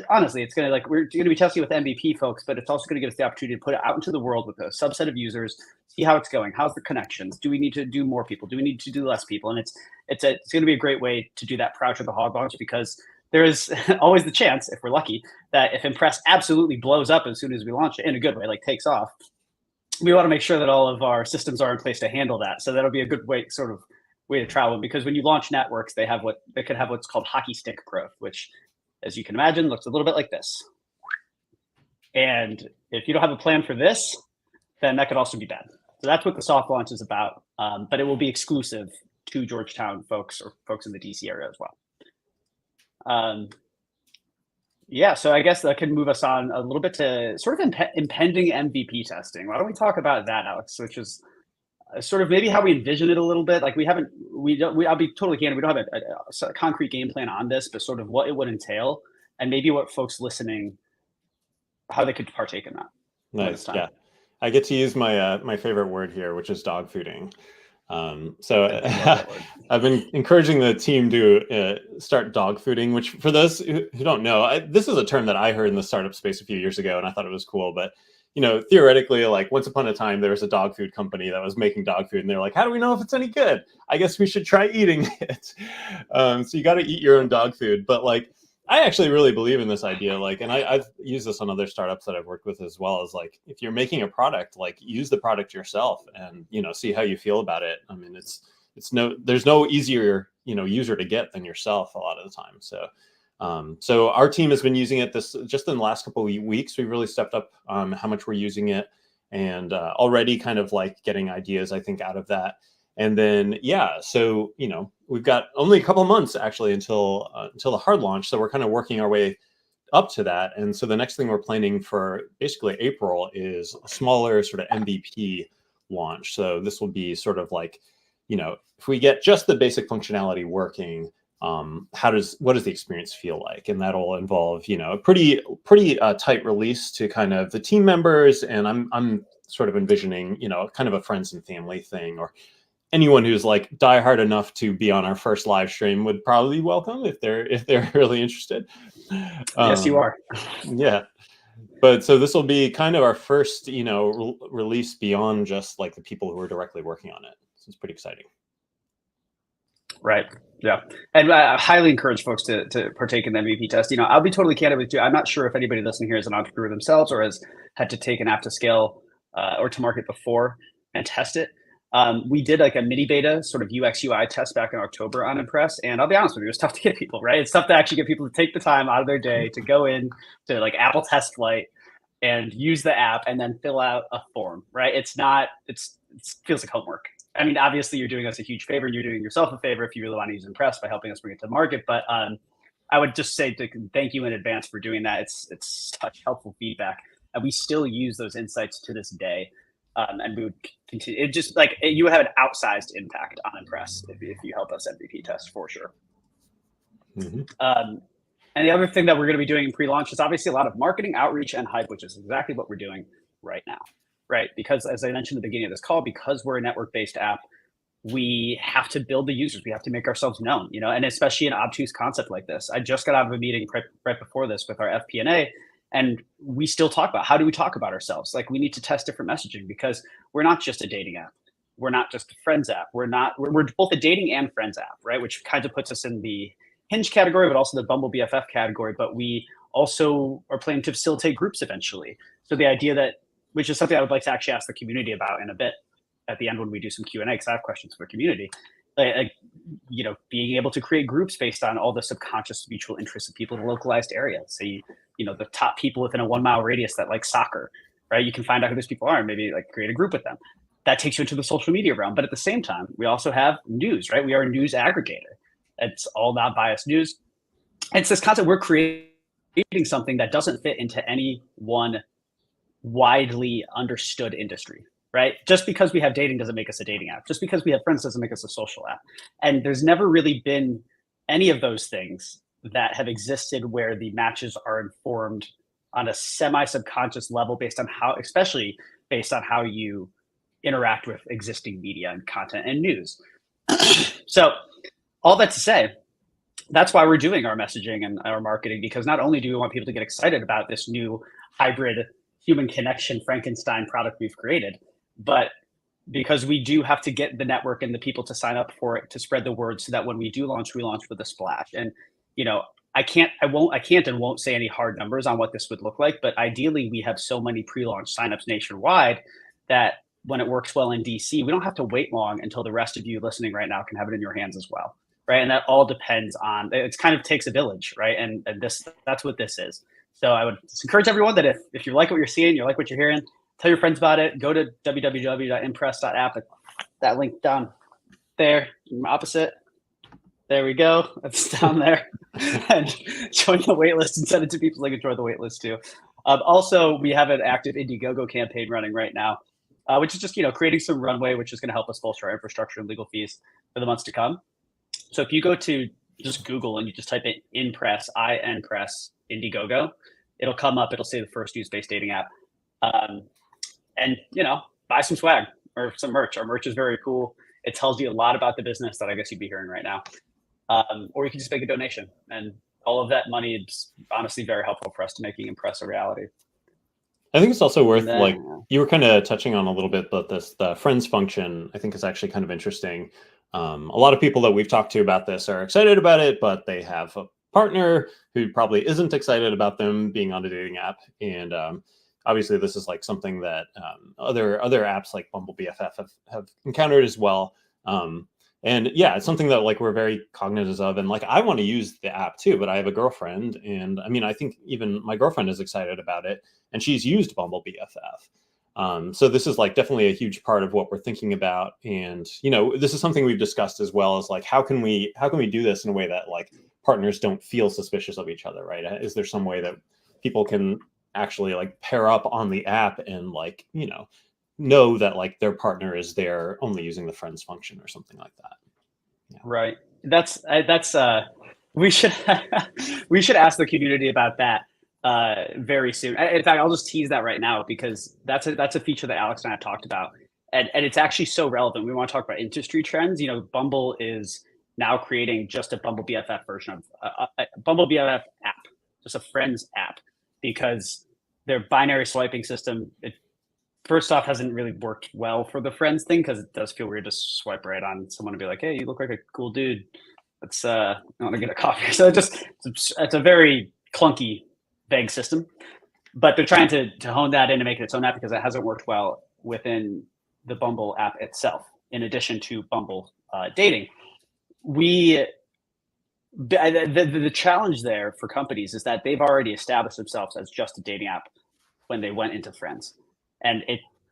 honestly, it's going to we're going to be testing with MVP folks, but it's also going to give us the opportunity to put it out into the world with a subset of users, see how it's going, how's the connections, do we need to do more people, do we need to do less people, and it's going to be a great way to do that prior to the hard launch, because there is always the chance, if we're lucky, that if InPress absolutely blows up as soon as we launch it in a good way, like takes off, we want to make sure that all of our systems are in place to handle that. So that'll be a good way to travel, because when you launch networks, they could have what's called hockey stick growth, which, as you can imagine, looks a little bit like this. And if you don't have a plan for this, then that could also be bad. So that's what the soft launch is about, but it will be exclusive to Georgetown folks or folks in the DC area as well. Yeah, so I guess that can move us on a little bit to sort of impending MVP testing. Why don't we talk about that, Alex? Which is sort of maybe how we envision it a little bit. Like I'll be totally candid. We don't have a concrete game plan on this, but sort of what it would entail and maybe what folks listening, how they could partake in that. Nice. Yeah. I get to use my my favorite word here, which is dog fooding. So I've been encouraging the team to start dog fooding, which for those who don't know, this is a term that I heard in the startup space a few years ago, and I thought it was cool. But theoretically, like once upon a time, there was a dog food company that was making dog food, and they're like, "How do we know if it's any good? I guess we should try eating it." So you got to eat your own dog food, but like. I actually really believe in this idea, like, and I've used this on other startups that I've worked with as well, is like, if you're making a product, like use the product yourself and, see how you feel about it. I mean, there's no easier, user to get than yourself a lot of the time. So our team has been using it just in the last couple of weeks. We've really stepped up how much we're using it, and already kind of like getting ideas, I think, out of that. And then, so, we've got only a couple of months actually until the hard launch. So we're kind of working our way up to that. And so the next thing we're planning for basically April is a smaller sort of MVP launch. So this will be sort of like, if we get just the basic functionality working, what does the experience feel like? And that'll involve, a pretty tight release to kind of the team members. And I'm sort of envisioning, kind of a friends and family thing, or anyone who's like diehard enough to be on our first live stream would probably be welcome if they're really interested. Yes, you are. Yeah. But so this will be kind of our first, release beyond just like the people who are directly working on it. So it's pretty exciting. Right. Yeah. And I highly encourage folks to partake in the MVP test. I'll be totally candid with you. I'm not sure if anybody listening here is an entrepreneur themselves or has had to take an app to scale or to market before and test it. We did like a mini beta sort of UX UI test back in October on InPress. And I'll be honest with you, it was tough to get people, right? It's tough to actually get people to take the time out of their day to go in to like Apple Test Flight and use the app and then fill out a form, right? It feels like homework. I mean, obviously you're doing us a huge favor. You're doing yourself a favor if you really want to use InPress by helping us bring it to market. But I would just say to thank you in advance for doing that. It's such helpful feedback. And we still use those insights to this day. And we would continue. It just like you would have an outsized impact on InPress if you help us MVP test for sure. Mm-hmm. And the other thing that we're going to be doing in pre-launch is obviously a lot of marketing, outreach, and hype, which is exactly what we're doing right now, right? Because as I mentioned at the beginning of this call, because we're a network-based app, we have to build the users. We have to make ourselves known, and especially an obtuse concept like this. I just got out of a meeting right before this with our FP&A. And we still talk about how do we talk about ourselves? Like we need to test different messaging because we're not just a dating app. We're not just a friends app. We're both a dating and friends app, right? Which kind of puts us in the Hinge category, but also the Bumble BFF category. But we also are planning to facilitate groups eventually. So the idea which is something I would like to actually ask the community about in a bit at the end when we do some Q&A, because I have questions for the community. Being able to create groups based on all the subconscious mutual interests of people in a localized area. So the top people within a 1 mile radius that like soccer, right? You can find out who those people are and maybe like create a group with them. That takes you into the social media realm. But at the same time, we also have news, right? We are a news aggregator. It's all not biased news. It's this concept we're creating something that doesn't fit into any one widely understood industry, right? Just because we have dating doesn't make us a dating app. Just because we have friends doesn't make us a social app. And there's never really been any of those things that have existed where the matches are informed on a semi-subconscious level especially based on how you interact with existing media and content and news. So all that to say, that's why we're doing our messaging and our marketing, because not only do we want people to get excited about this new hybrid human connection Frankenstein product we've created, but because we do have to get the network and the people to sign up for it to spread the word so that when we do launch, we launch with a splash. And, I can't and won't say any hard numbers on what this would look like, but ideally we have so many pre-launch signups nationwide that when it works well in DC, we don't have to wait long until the rest of you listening right now can have it in your hands as well. Right. And that all depends on, it kind of takes a village, right? And that's what this is. So I would just encourage everyone that if you like what you're seeing, you like what you're hearing, tell your friends about it. Go to www.inpress.app. That link down there, opposite. There we go. It's down there. And join the waitlist and send it to people so they can join the waitlist too. Also, we have an active Indiegogo campaign running right now, which is just creating some runway, which is going to help us bolster our infrastructure and legal fees for the months to come. So if you go to just Google and you just type in InPress, InPress, Indiegogo, it'll come up. It'll say the first use-based dating app. And buy some swag or some merch. Our merch is very cool. It tells you a lot about the business that I guess you'd be hearing right now. Or you can just make a donation, and all of that money is honestly very helpful for us to making InPress a reality. I think it's also worth, like, you were kind of touching on a little bit, but the friends function, I think, is actually kind of interesting. A lot of people that we've talked to about this are excited about it, but they have a partner who probably isn't excited about them being on a dating app. And obviously, this is like something that other apps like Bumble BFF have encountered as well. And yeah, it's something that like we're very cognizant of, and like I want to use the app too, but I have a girlfriend, and I mean I think even my girlfriend is excited about it, and she's used Bumble BFF. So this is like definitely a huge part of what we're thinking about, and this is something we've discussed as well as like how can we do this in a way that like partners don't feel suspicious of each other, right? Is there some way that people can actually like pair up on the app and like know that like their partner is there only using the friends function or something like that? Yeah. Right. That's we should we should ask the community about that very soon. In fact, I'll just tease that right now because that's a feature that Alex and I have talked about, and it's actually so relevant. We want to talk about industry trends. Bumble is now creating just a Bumble BFF version of a Bumble BFF app, just a friends app, because their binary swiping system, first off, hasn't really worked well for the friends thing because it does feel weird to swipe right on someone and be like, "Hey, you look like a cool dude. Let's I want to get a coffee." So it's a very clunky, vague system. But they're trying to hone that in and make it its own app because it hasn't worked well within the Bumble app itself. In addition to Bumble dating, the challenge there for companies is that they've already established themselves as just a dating app when they went into friends. And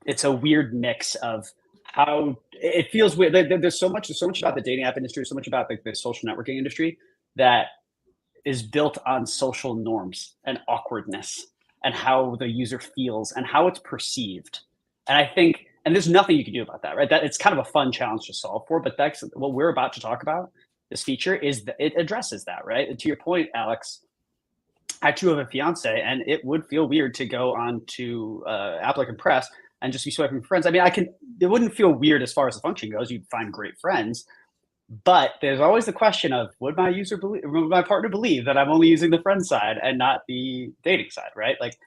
it's a weird mix of how it feels weird. There's so much about the dating app industry, so much about the social networking industry that is built on social norms and awkwardness and how the user feels and how it's perceived. And I think, and there's nothing you can do about that, right? That it's kind of a fun challenge to solve for, but that's what we're about to talk about. This feature is that it addresses that, right? And to your point, Alex, I too have a fiance, and it would feel weird to go on to app like InPress and just be swiping for friends. I mean, it wouldn't feel weird as far as the function goes. You'd find great friends, but there's always the question of would my partner believe that I'm only using the friend side and not the dating side, right? Like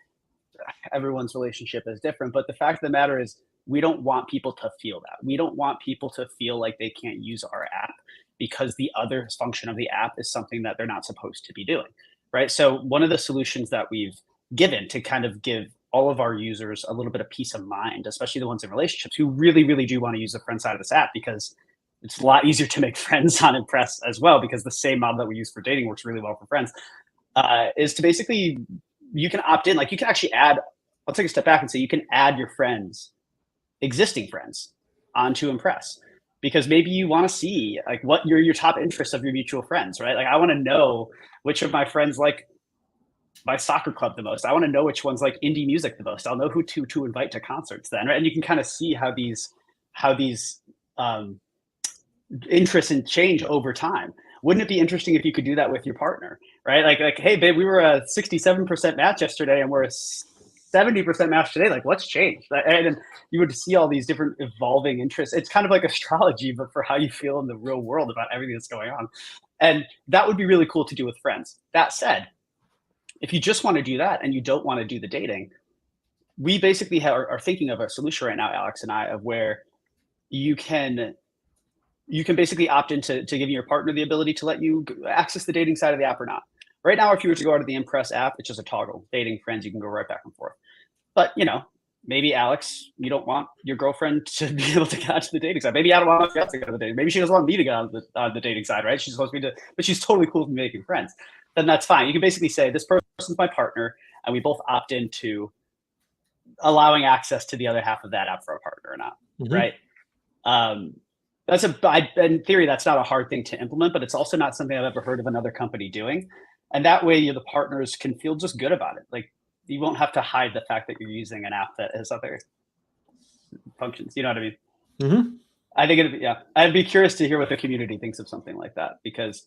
everyone's relationship is different, but the fact of the matter is we don't want people to feel that. We don't want people to feel like they can't use our app because the other function of the app is something that they're not supposed to be doing. Right. So one of the solutions that we've given to kind of give all of our users a little bit of peace of mind, especially the ones in relationships who really, really do want to use the friend side of this app because it's a lot easier to make friends on InPress as well, because the same model that we use for dating works really well for friends, is to basically, you can opt in. Like you can actually add, I'll take a step back and say you can add your friends, existing friends, onto InPress. Because maybe you want to see like what your top interests of your mutual friends, right? Like I want to know which of my friends like my soccer club the most. I want to know which ones like indie music the most. I'll know who to invite to concerts then, right? And you can kind of see how these interests change over time. Wouldn't it be interesting if you could do that with your partner, right? Like, hey, babe, we were a 67% match yesterday, and we're a 70% match today. Like, what's changed? And then you would see all these different evolving interests. It's kind of like astrology, but for how you feel in the real world about everything that's going on. And that would be really cool to do with friends. That said, if you just want to do that and you don't want to do the dating, we basically are thinking of a solution right now, Alex and I, of where you can basically opt into giving your partner the ability to let you access the dating side of the app or not. Right now, if you were to go out of the InPress app, it's just a toggle. Dating, friends, you can go right back and forth. But, maybe Alex, you don't want your girlfriend to be able to get onto the dating side. Maybe I don't want to go to the dating. Maybe she doesn't want me to go on the dating side, right? She's supposed to be but she's totally cool with me making friends. Then that's fine. You can basically say, this person's my partner, and we both opt into allowing access to the other half of that app for a partner or not, right? in theory, that's not a hard thing to implement, but it's also not something I've ever heard of another company doing. And that way, the partners can feel just good about it. Like you won't have to hide the fact that you're using an app that has other functions. You know what I mean? Mm-hmm. I think I'd be curious to hear what the community thinks of something like that because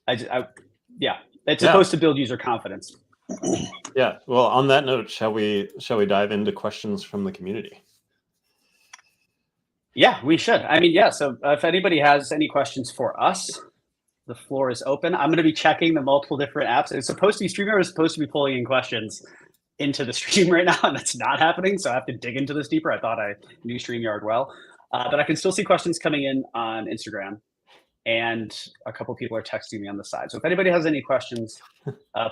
it's supposed to build user confidence. Yeah. Well, on that note, shall we dive into questions from the community? Yeah, we should. I mean, so if anybody has any questions for us, the floor is open. I'm going to be checking the multiple different apps. It's supposed to be StreamYard is supposed to be pulling in questions into the stream right now, and that's not happening. So I have to dig into this deeper. I thought I knew StreamYard well, but I can still see questions coming in on Instagram, and a couple people are texting me on the side. So if anybody has any questions,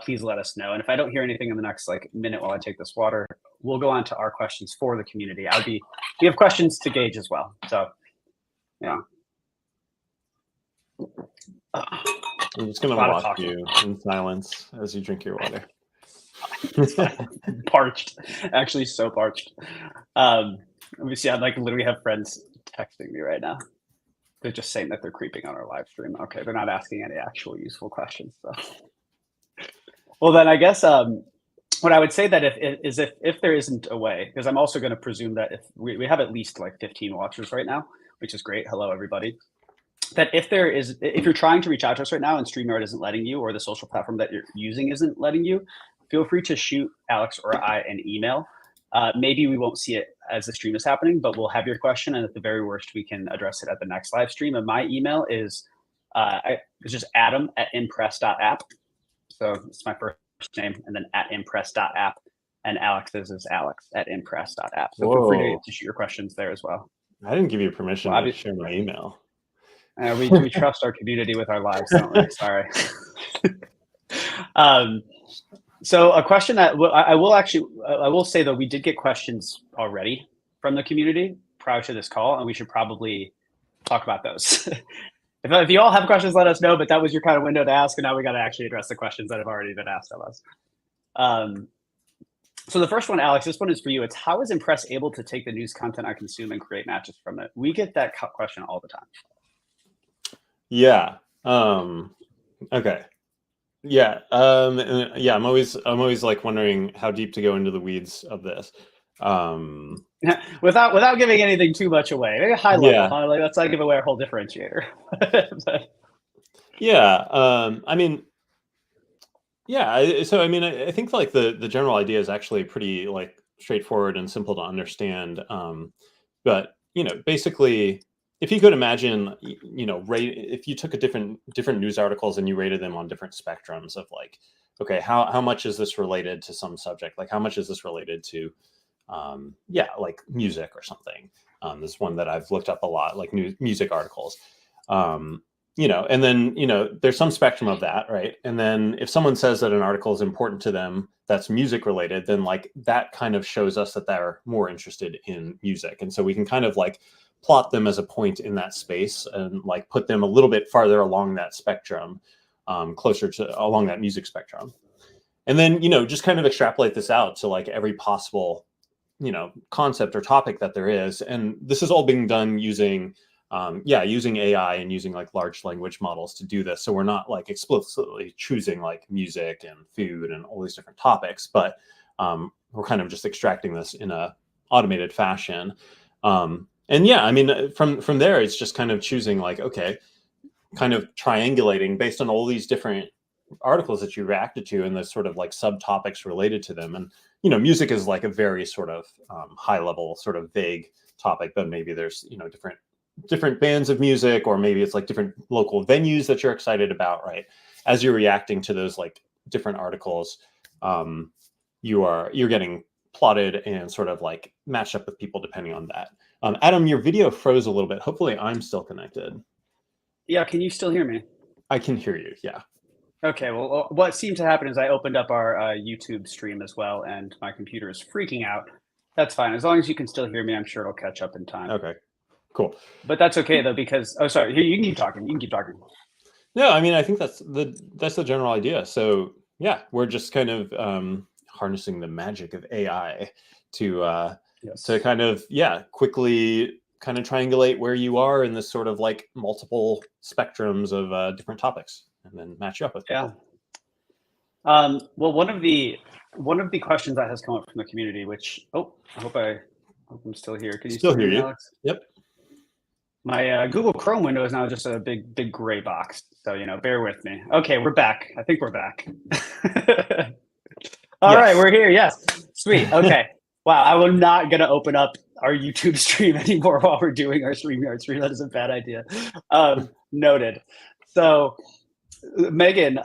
please let us know. And if I don't hear anything in the next minute while I take this water, we'll go on to our questions for the community. We have questions to gauge as well. So, yeah. I'm just going to watch you in silence as you drink your water. Parched, actually so parched. Let me see. I literally have friends texting me right now. They're just saying that they're creeping on our live stream. Okay, they're not asking any actual useful questions. So, well, then I guess what I would say that if there isn't a way, because I'm also going to presume that if we have at least 15 watchers right now, which is great. Hello, everybody. That if you're trying to reach out to us right now and StreamYard isn't letting you, or the social platform that you're using isn't letting you, feel free to shoot Alex or I an email. Maybe we won't see it as the stream is happening, but we'll have your question, and at the very worst, we can address it at the next live stream. And my email is it's just adam@inpress.app. So it's my first name, and then @inpress.app, and Alex's is alex@inpress.app. So feel free to shoot your questions there as well. I didn't give you permission to share my email. We trust our community with our lives, don't we? Sorry. So a question that I will say though, we did get questions already from the community prior to this call, and we should probably talk about those. If you all have questions, let us know, but that was your kind of window to ask, and now we got to actually address the questions that have already been asked of us. So the first one, Alex, this one is for you. It's how is InPress able to take the news content I consume and create matches from it? We get that question all the time. Yeah. Okay. Yeah. I'm always wondering how deep to go into the weeds of this. Without giving anything too much away, maybe high level. Huh? Let's not give away our whole differentiator. I think the general idea is actually pretty straightforward and simple to understand. But basically, if you could imagine, if you took different news articles and you rated them on different spectrums of okay, how much is this related to some subject? How much is this related to, music or something? This is one that I've looked up a lot, music articles. And then, there's some spectrum of that, right? And then if someone says that an article is important to them, that's music related, then that kind of shows us that they're more interested in music. And so we can kind of plot them as a point in that space and put them a little bit farther along that spectrum, closer to along that music spectrum. And then, just kind of extrapolate this out to every possible, concept or topic that there is. And this is all being done using, using AI and using large language models to do this. So we're not explicitly choosing music and food and all these different topics, but we're kind of just extracting this in a automated fashion. And from there, it's just kind of choosing okay, kind of triangulating based on all these different articles that you reacted to and the sort of subtopics related to them. And, music is a very sort of high level, sort of vague topic, but maybe there's, different bands of music, or maybe it's different local venues that you're excited about, right? As you're reacting to those different articles, you're getting plotted and sort of matched up with people depending on that. Adam, your video froze a little bit. Hopefully I'm still connected. Yeah, can you still hear me? I can hear you, yeah. Okay, well, what seemed to happen is I opened up our YouTube stream as well, and my computer is freaking out. That's fine. As long as you can still hear me, I'm sure it'll catch up in time. Okay, cool. But that's okay, though, because... Oh, sorry. You can keep talking. No, I think that's the general idea. So, yeah, we're just kind of harnessing the magic of AI to kind of, quickly kind of triangulate where you are in this sort of like multiple spectrums of different topics, and then match you up with people. Yeah. Well, one of the questions that has come up from the community, which I hope I'm still here. Can you still hear me, Alex? Yep. My Google Chrome window is now just a big gray box, so bear with me. Okay, we're back. I think we're back. All right, we're here. Yes, sweet. Okay. Wow, I'm not gonna open up our YouTube stream anymore while we're doing our StreamYard stream. That is a bad idea. Noted. So, Megan,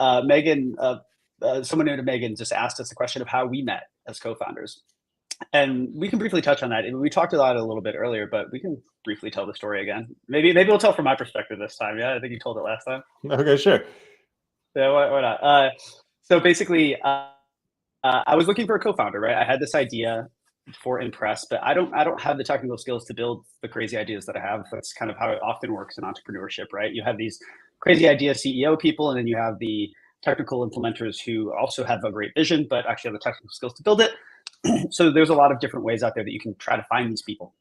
someone named Megan just asked us a question of how we met as co-founders. And we can briefly touch on that. We talked about it a little bit earlier, but we can briefly tell the story again. Maybe we'll tell from my perspective this time. Yeah, I think you told it last time. Okay, sure. Yeah, why not? So basically, I was looking for a co-founder, right? I had this idea for InPress, but I don't have the technical skills to build the crazy ideas that I have. That's kind of how it often works in entrepreneurship, right? You have these crazy idea CEO people, and then you have the technical implementers who also have a great vision, but actually have the technical skills to build it. So there's a lot of different ways out there that you can try to find these people.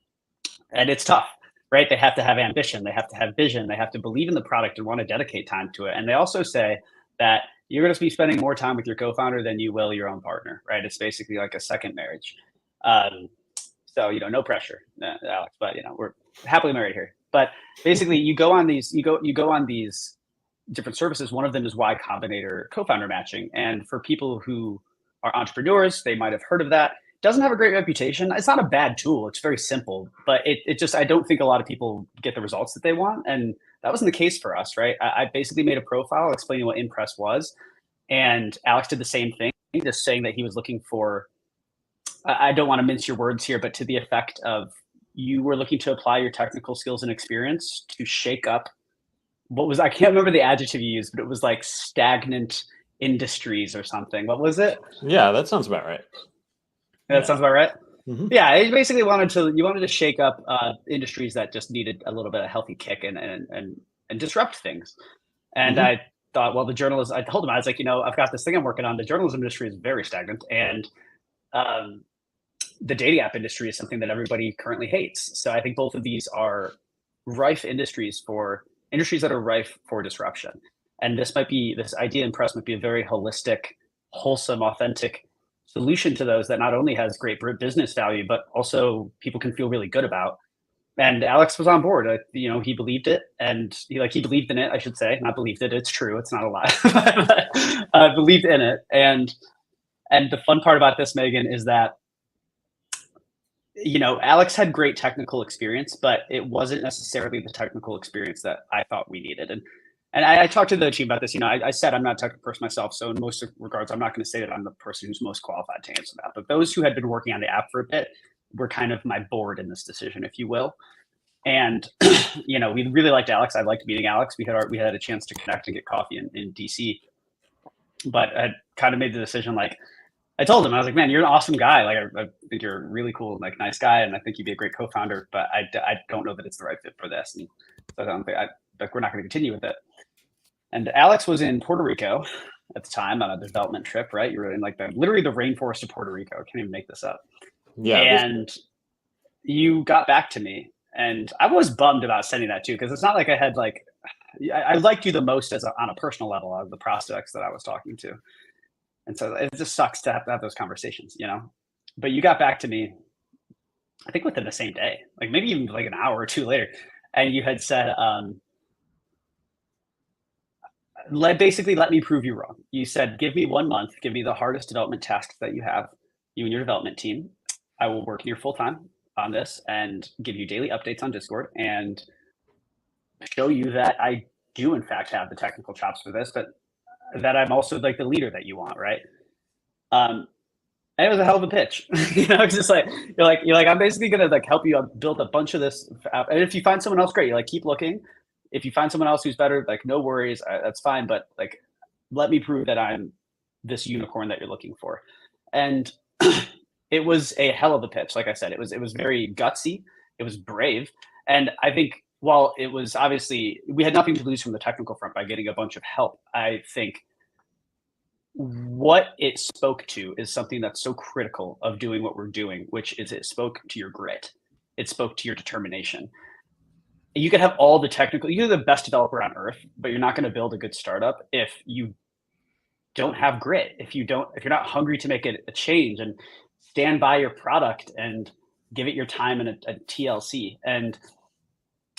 And it's tough, right? They have to have ambition. They have to have vision. They have to believe in the product and want to dedicate time to it. And they also say that you're going to be spending more time with your co-founder than you will your own partner, right? It's basically like a second marriage. So, no pressure, Alex, but, we're happily married here. But basically you go on these different services. One of them is Y Combinator co-founder matching. And for people who are entrepreneurs, they might have heard of that. It doesn't have a great reputation. It's not a bad tool. It's very simple, but it just, I don't think a lot of people get the results that they want. And that wasn't the case for us, right? I basically made a profile explaining what InPress was. And Alex did the same thing, just saying that he was looking for, I don't want to mince your words here, but to the effect of you were looking to apply your technical skills and experience to shake up I can't remember the adjective you used, but it was like stagnant industries or something. What was it? Yeah, that sounds about right. That sounds about right. Mm-hmm. Yeah, it basically wanted to shake up industries that just needed a little bit of healthy kick and disrupt things. And Mm-hmm. I thought, well, I told him, I was like, I've got this thing I'm working on. The journalism industry is very stagnant, and the dating app industry is something that everybody currently hates. So I think both of these are rife industries that are rife for disruption. And this idea InPress might be a very holistic, wholesome, authentic solution to those that not only has great business value, but also people can feel really good about. And Alex was on board. He believed it, and he believed in it, I should say. Not believed it. It's true. It's not a lie. But, believed in it. And the fun part about this, Megan, is that Alex had great technical experience, but it wasn't necessarily the technical experience that I thought we needed. And I talked to the team about this. I said I'm not a technical person myself, so in most regards, I'm not going to say that I'm the person who's most qualified to answer that. But those who had been working on the app for a bit were kind of my board in this decision, if you will. And we really liked Alex. I liked meeting Alex. We had a chance to connect and get coffee in DC. But I kind of made the decision, I told him, I was like, man, you're an awesome guy. I think you're a really cool, nice guy, and I think you'd be a great co-founder. But I don't know that it's the right fit for this. And so I don't think we're not going to continue with it. And Alex was in Puerto Rico at the time on a development trip, right? You were in literally the rainforest of Puerto Rico. I can't even make this up. Yeah. And you got back to me, and I was bummed about sending that too, because it's not like I had I liked you the most on a personal level out of the prospects that I was talking to. And so it just sucks to have those conversations, But you got back to me, I think within the same day, maybe even an hour or two later. And you had said, basically let me prove you wrong. You said, give me 1 month, give me the hardest development tasks that you have, you and your development team. I will work here full time on this and give you daily updates on Discord and show you that I do in fact have the technical chops for this, but that I'm also the leader that you want, right? And it was a hell of a pitch. It's just you're like, I'm basically gonna help you build a bunch of this app. And if you find someone else, great. You're keep looking. If you find someone else who's better, no worries, that's fine. But let me prove that I'm this unicorn that you're looking for. And it was a hell of a pitch. Like I said, it was very gutsy. It was brave. And I think while it was obviously, we had nothing to lose from the technical front by getting a bunch of help, I think what it spoke to is something that's so critical of doing what we're doing, which is it spoke to your grit. it spoke to your determination. You could have all the technical, you're the best developer on earth, but you're not going to build a good startup if you don't have grit, if you're not hungry to make a change and stand by your product and give it your time in a TLC. And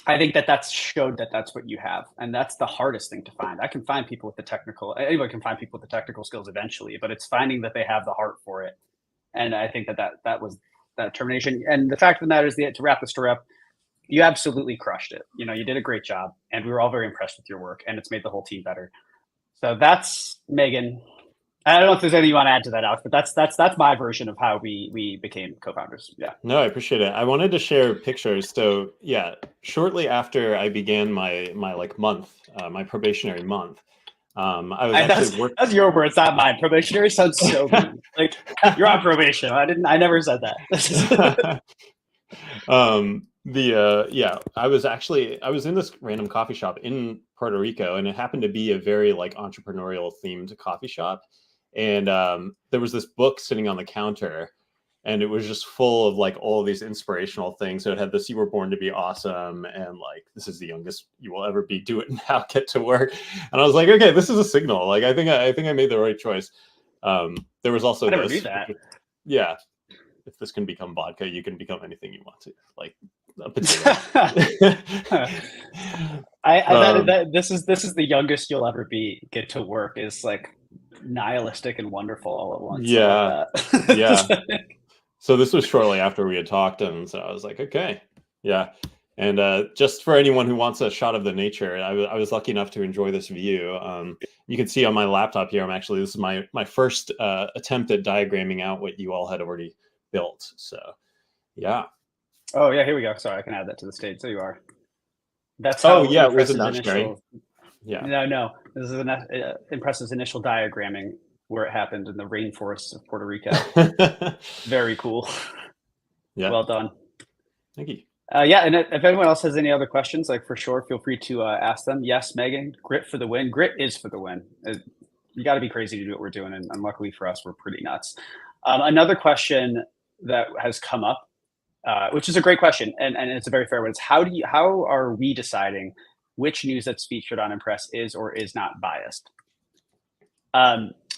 I think that's showed that's what you have. And that's the hardest thing to find. I can find people with the technical, anybody can find people with the technical skills eventually, but it's finding that they have the heart for it. And I think that was that determination. And the fact of the matter is, to wrap the story up, you absolutely crushed it. You know, you did a great job, and we were all very impressed with your work, and it's made the whole team better. So that's Megan. I don't know if there's anything you want to add to that, Alex, but that's my version of how we became co-founders. Yeah. No, I appreciate it. I wanted to share pictures. So yeah, shortly after I began my month, my probationary month, I was actually that's your words, not mine. Probationary sounds so good. Like you're on probation. I never said that. I was in this random coffee shop in Puerto Rico, and it happened to be a very like entrepreneurial themed coffee shop. And there was this book sitting on the counter, and it was just full of like all of these inspirational things. So it had this: "You were born to be awesome," and like, "This is the youngest you will ever be. Do it now. Get to work." And I was like, okay, this is a signal. Like, I think I made the right choice. There was also I never knew that. Yeah. If this can become vodka, you can become anything you want to. Like a potato. This is the youngest you'll ever be. Get to work is like nihilistic and wonderful all at once. Yeah. Yeah. So this was shortly after we had talked, and so I was like, okay, yeah. And just for anyone who wants a shot of the nature, I was lucky enough to enjoy this view. You can see on my laptop here, this is my first attempt at diagramming out what you all had already built. So yeah. Oh yeah, here we go. Sorry, I can add that to the stage. So you are. That's how was it not sharing? Yeah. No. This is InPress's initial diagramming where it happened in the rainforests of Puerto Rico. Very cool. Yeah. Well done. Thank you. Yeah, and if anyone else has any other questions, like for sure, feel free to ask them. Yes, Megan, grit for the win. Grit is for the win. You got to be crazy to do what we're doing, and luckily for us, we're pretty nuts. Another question that has come up, which is a great question, and it's a very fair one. It's how are we deciding which news that's featured on InPress is or is not biased?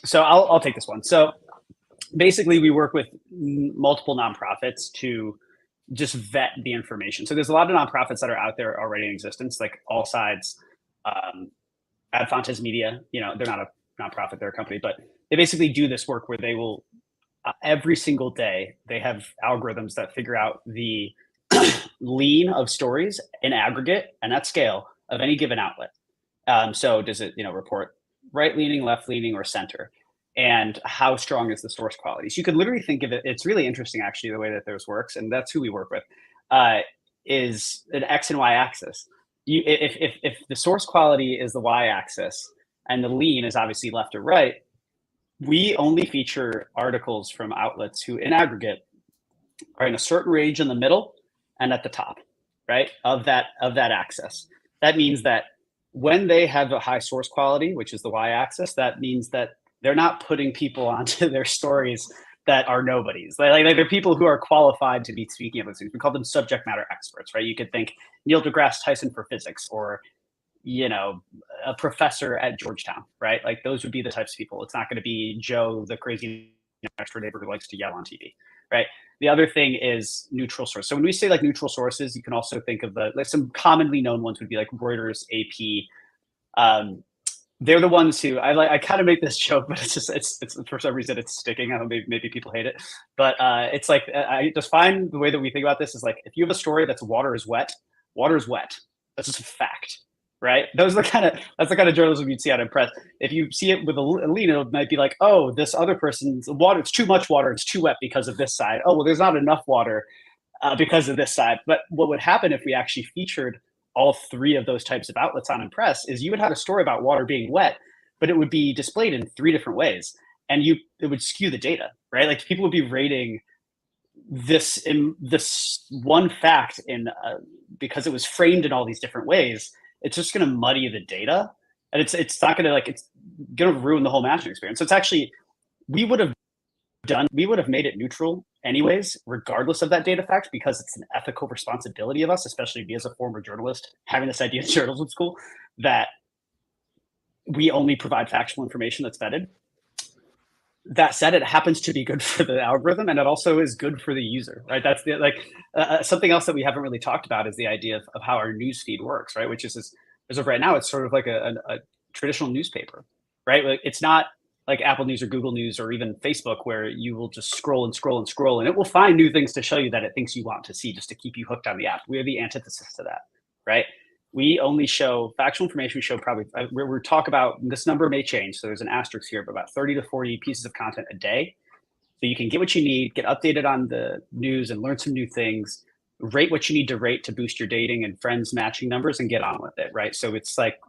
So I'll take this one. So basically, we work with multiple nonprofits to just vet the information. So there's a lot of nonprofits that are out there already in existence, like All Sides, Ad Fontes Media. You know, they're not a nonprofit, they're a company, but they basically do this work where they will every single day they have algorithms that figure out the lean of stories in aggregate and at scale of any given outlet. So does it report right leaning, left leaning, or center? And how strong is the source quality? So you could literally think of it. It's really interesting, actually, the way that this works, and that's who we work with. Is an X and Y axis. If the source quality is the Y axis and the lean is obviously left or right, we only feature articles from outlets who, in aggregate, are in a certain range in the middle and at the top, right, of that axis. That means that when they have a high source quality, which is the Y axis, that means that they're not putting people onto their stories that are nobodies. Like they're people who are qualified to be speaking of those things. We call them subject matter experts, right? You could think Neil deGrasse Tyson for physics, or a professor at Georgetown, right? Like those would be the types of people. It's not going to be Joe, the crazy extra neighbor who likes to yell on TV, right? The other thing is neutral source. So when we say like neutral sources, you can also think of some commonly known ones would be like Reuters, AP. They're the ones who I kind of make this joke, but it's for some reason it's sticking. I don't know, maybe people hate it, but it's like I just find the way that we think about this is like, if you have a story that's water is wet. That's just a fact, right? That's the kind of journalism you'd see on InPress. If you see it with a lean, it might be like, oh, this other person's water, it's too much water, it's too wet because of this side. Oh, well, there's not enough water because of this side. But what would happen if we actually featured all three of those types of outlets on InPress is you would have a story about water being wet, but it would be displayed in three different ways, and it would skew the data, right? Like people would be rating this one fact because it was framed in all these different ways. It's just going to muddy the data, and it's not going to it's going to ruin the whole matching experience. So it's actually, we would have done, we would have made it neutral anyways, regardless of that data fact, because it's an ethical responsibility of us, especially me as a former journalist, having this idea in journalism school, that we only provide factual information that's vetted. That said, it happens to be good for the algorithm, and it also is good for the user, right? That's something else that we haven't really talked about is the idea of how our newsfeed works, right? Which is as of right now, it's sort of like a traditional newspaper, right? Like it's not like Apple News or Google News or even Facebook, where you will just scroll and scroll and scroll, and it will find new things to show you that it thinks you want to see just to keep you hooked on the app. We're the antithesis to that, right? We only show factual information. We show probably, we talk about, this number may change, so there's an asterisk here, but about 30 to 40 pieces of content a day. So you can get what you need, get updated on the news and learn some new things, rate what you need to rate to boost your dating and friends matching numbers, and get on with it, right? So it's like,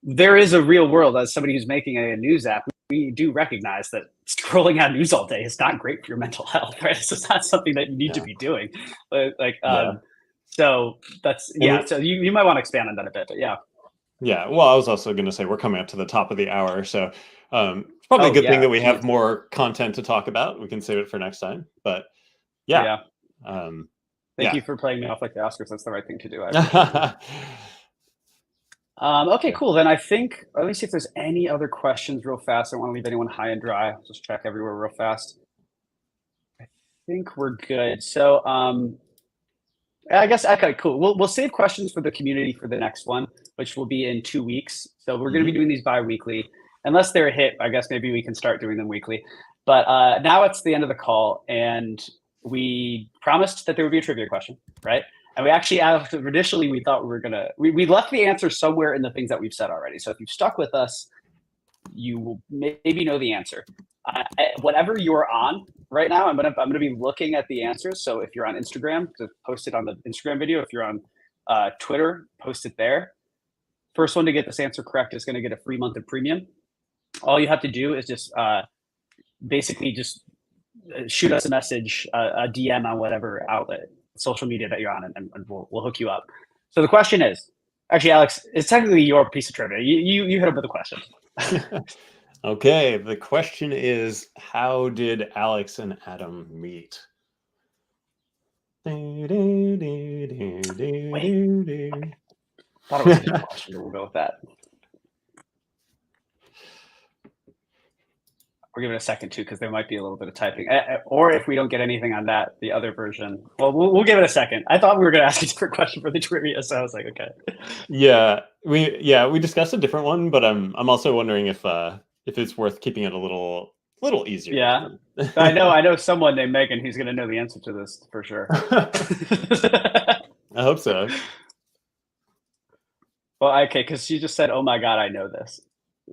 there is a real world. As somebody who's making a news app, we do recognize that scrolling on news all day is not great for your mental health, right? So it's not something that you need to be doing. So that's, so you might want to expand on that a bit, but yeah. Yeah, well, I was also going to say we're coming up to the top of the hour, so it's probably a good thing that we have more content to talk about. We can save it for next time, but Thank you for playing me off like the Oscars. That's the right thing to do. I okay, cool. Then I think, let me see if there's any other questions real fast. I don't want to leave anyone high and dry. Just check everywhere real fast. I think we're good. So I guess, okay, cool. We'll save questions for the community for the next one, which will be in 2 weeks. So we're going to be doing these bi-weekly. Unless they're a hit, I guess maybe we can start doing them weekly. But now it's the end of the call, and we promised that there would be a trivia question, right? And we actually, initially, we thought we were going to, we left the answer somewhere in the things that we've said already. So if you've stuck with us, you will maybe know the answer. Whatever you're on right now, I'm gonna be looking at the answers. So if you're on Instagram, just post it on the Instagram video. If you're on Twitter, post it there. First one to get this answer correct is going to get a free month of premium. All you have to do is just basically just shoot us a message, a DM on whatever outlet, social media that you're on, and we'll hook you up. So the question is, actually, Alex, it's technically your piece of trivia. You hit up with the question. Okay, the question is, how did Alex and Adam meet? Wait. Thought it was a different question, but we'll go with that. We'll give it a second too, because there might be a little bit of typing. Or if we don't get anything on that, the other version. Well, we'll give it a second. I thought we were going to ask a different question for the trivia, so I was like, okay. Yeah, we discussed a different one, but I'm also wondering if it's worth keeping it a little easier. Yeah, I know someone named Megan who's going to know the answer to this for sure. I hope so. Well, okay, because she just said, "Oh my God, I know this."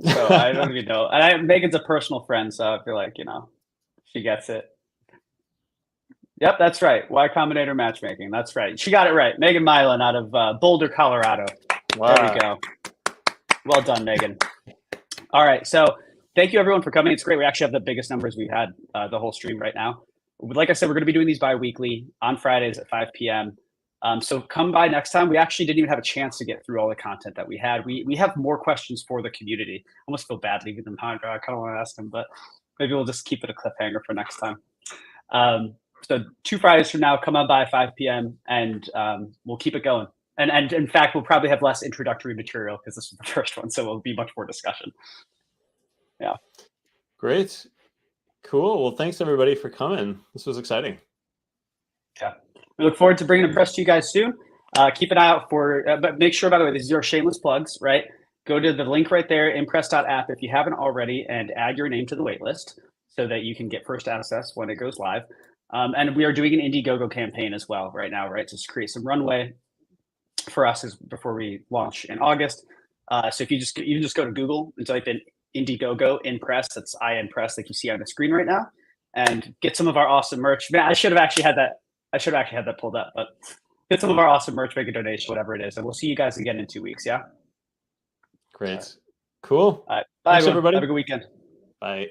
So I don't even know. And Megan's a personal friend, so I feel like, she gets it. Yep, that's right. Y Combinator matchmaking. That's right. She got it right. Megan Milan out of Boulder, Colorado. Wow. There we go. Well done, Megan. All right. So thank you, everyone, for coming. It's great. We actually have the biggest numbers we've had the whole stream right now. Like I said, we're going to be doing these bi-weekly on Fridays at 5 p.m. So come by next time. We actually didn't even have a chance to get through all the content that we had. We have more questions for the community. I almost feel bad leaving them high. I kind of want to ask them, but maybe we'll just keep it a cliffhanger for next time. So 2 Fridays from now, come on by 5 p.m. and we'll keep it going. And in fact, we'll probably have less introductory material because this was the first one, so it'll be much more discussion. Yeah. Great. Cool. Well, thanks everybody for coming. This was exciting. Yeah. We look forward to bringing InPress to you guys soon. Keep an eye out for, but make sure, by the way, these are shameless plugs, right? Go to the link right there, InPress.app, if you haven't already, and add your name to the waitlist so that you can get first access when it goes live. And we are doing an Indiegogo campaign as well right now, right? To create some runway for us before we launch in August. So if you just go to Google and type in Indiegogo InPress, that's InPress, like you see on the screen right now, and get some of our awesome merch. Man, I should have actually had that pulled up, but get some of our awesome merch, make a donation, whatever it is. And we'll see you guys again in 2 weeks. Yeah. Great. Cool. All right. Bye, thanks, everybody. Have a good weekend. Bye.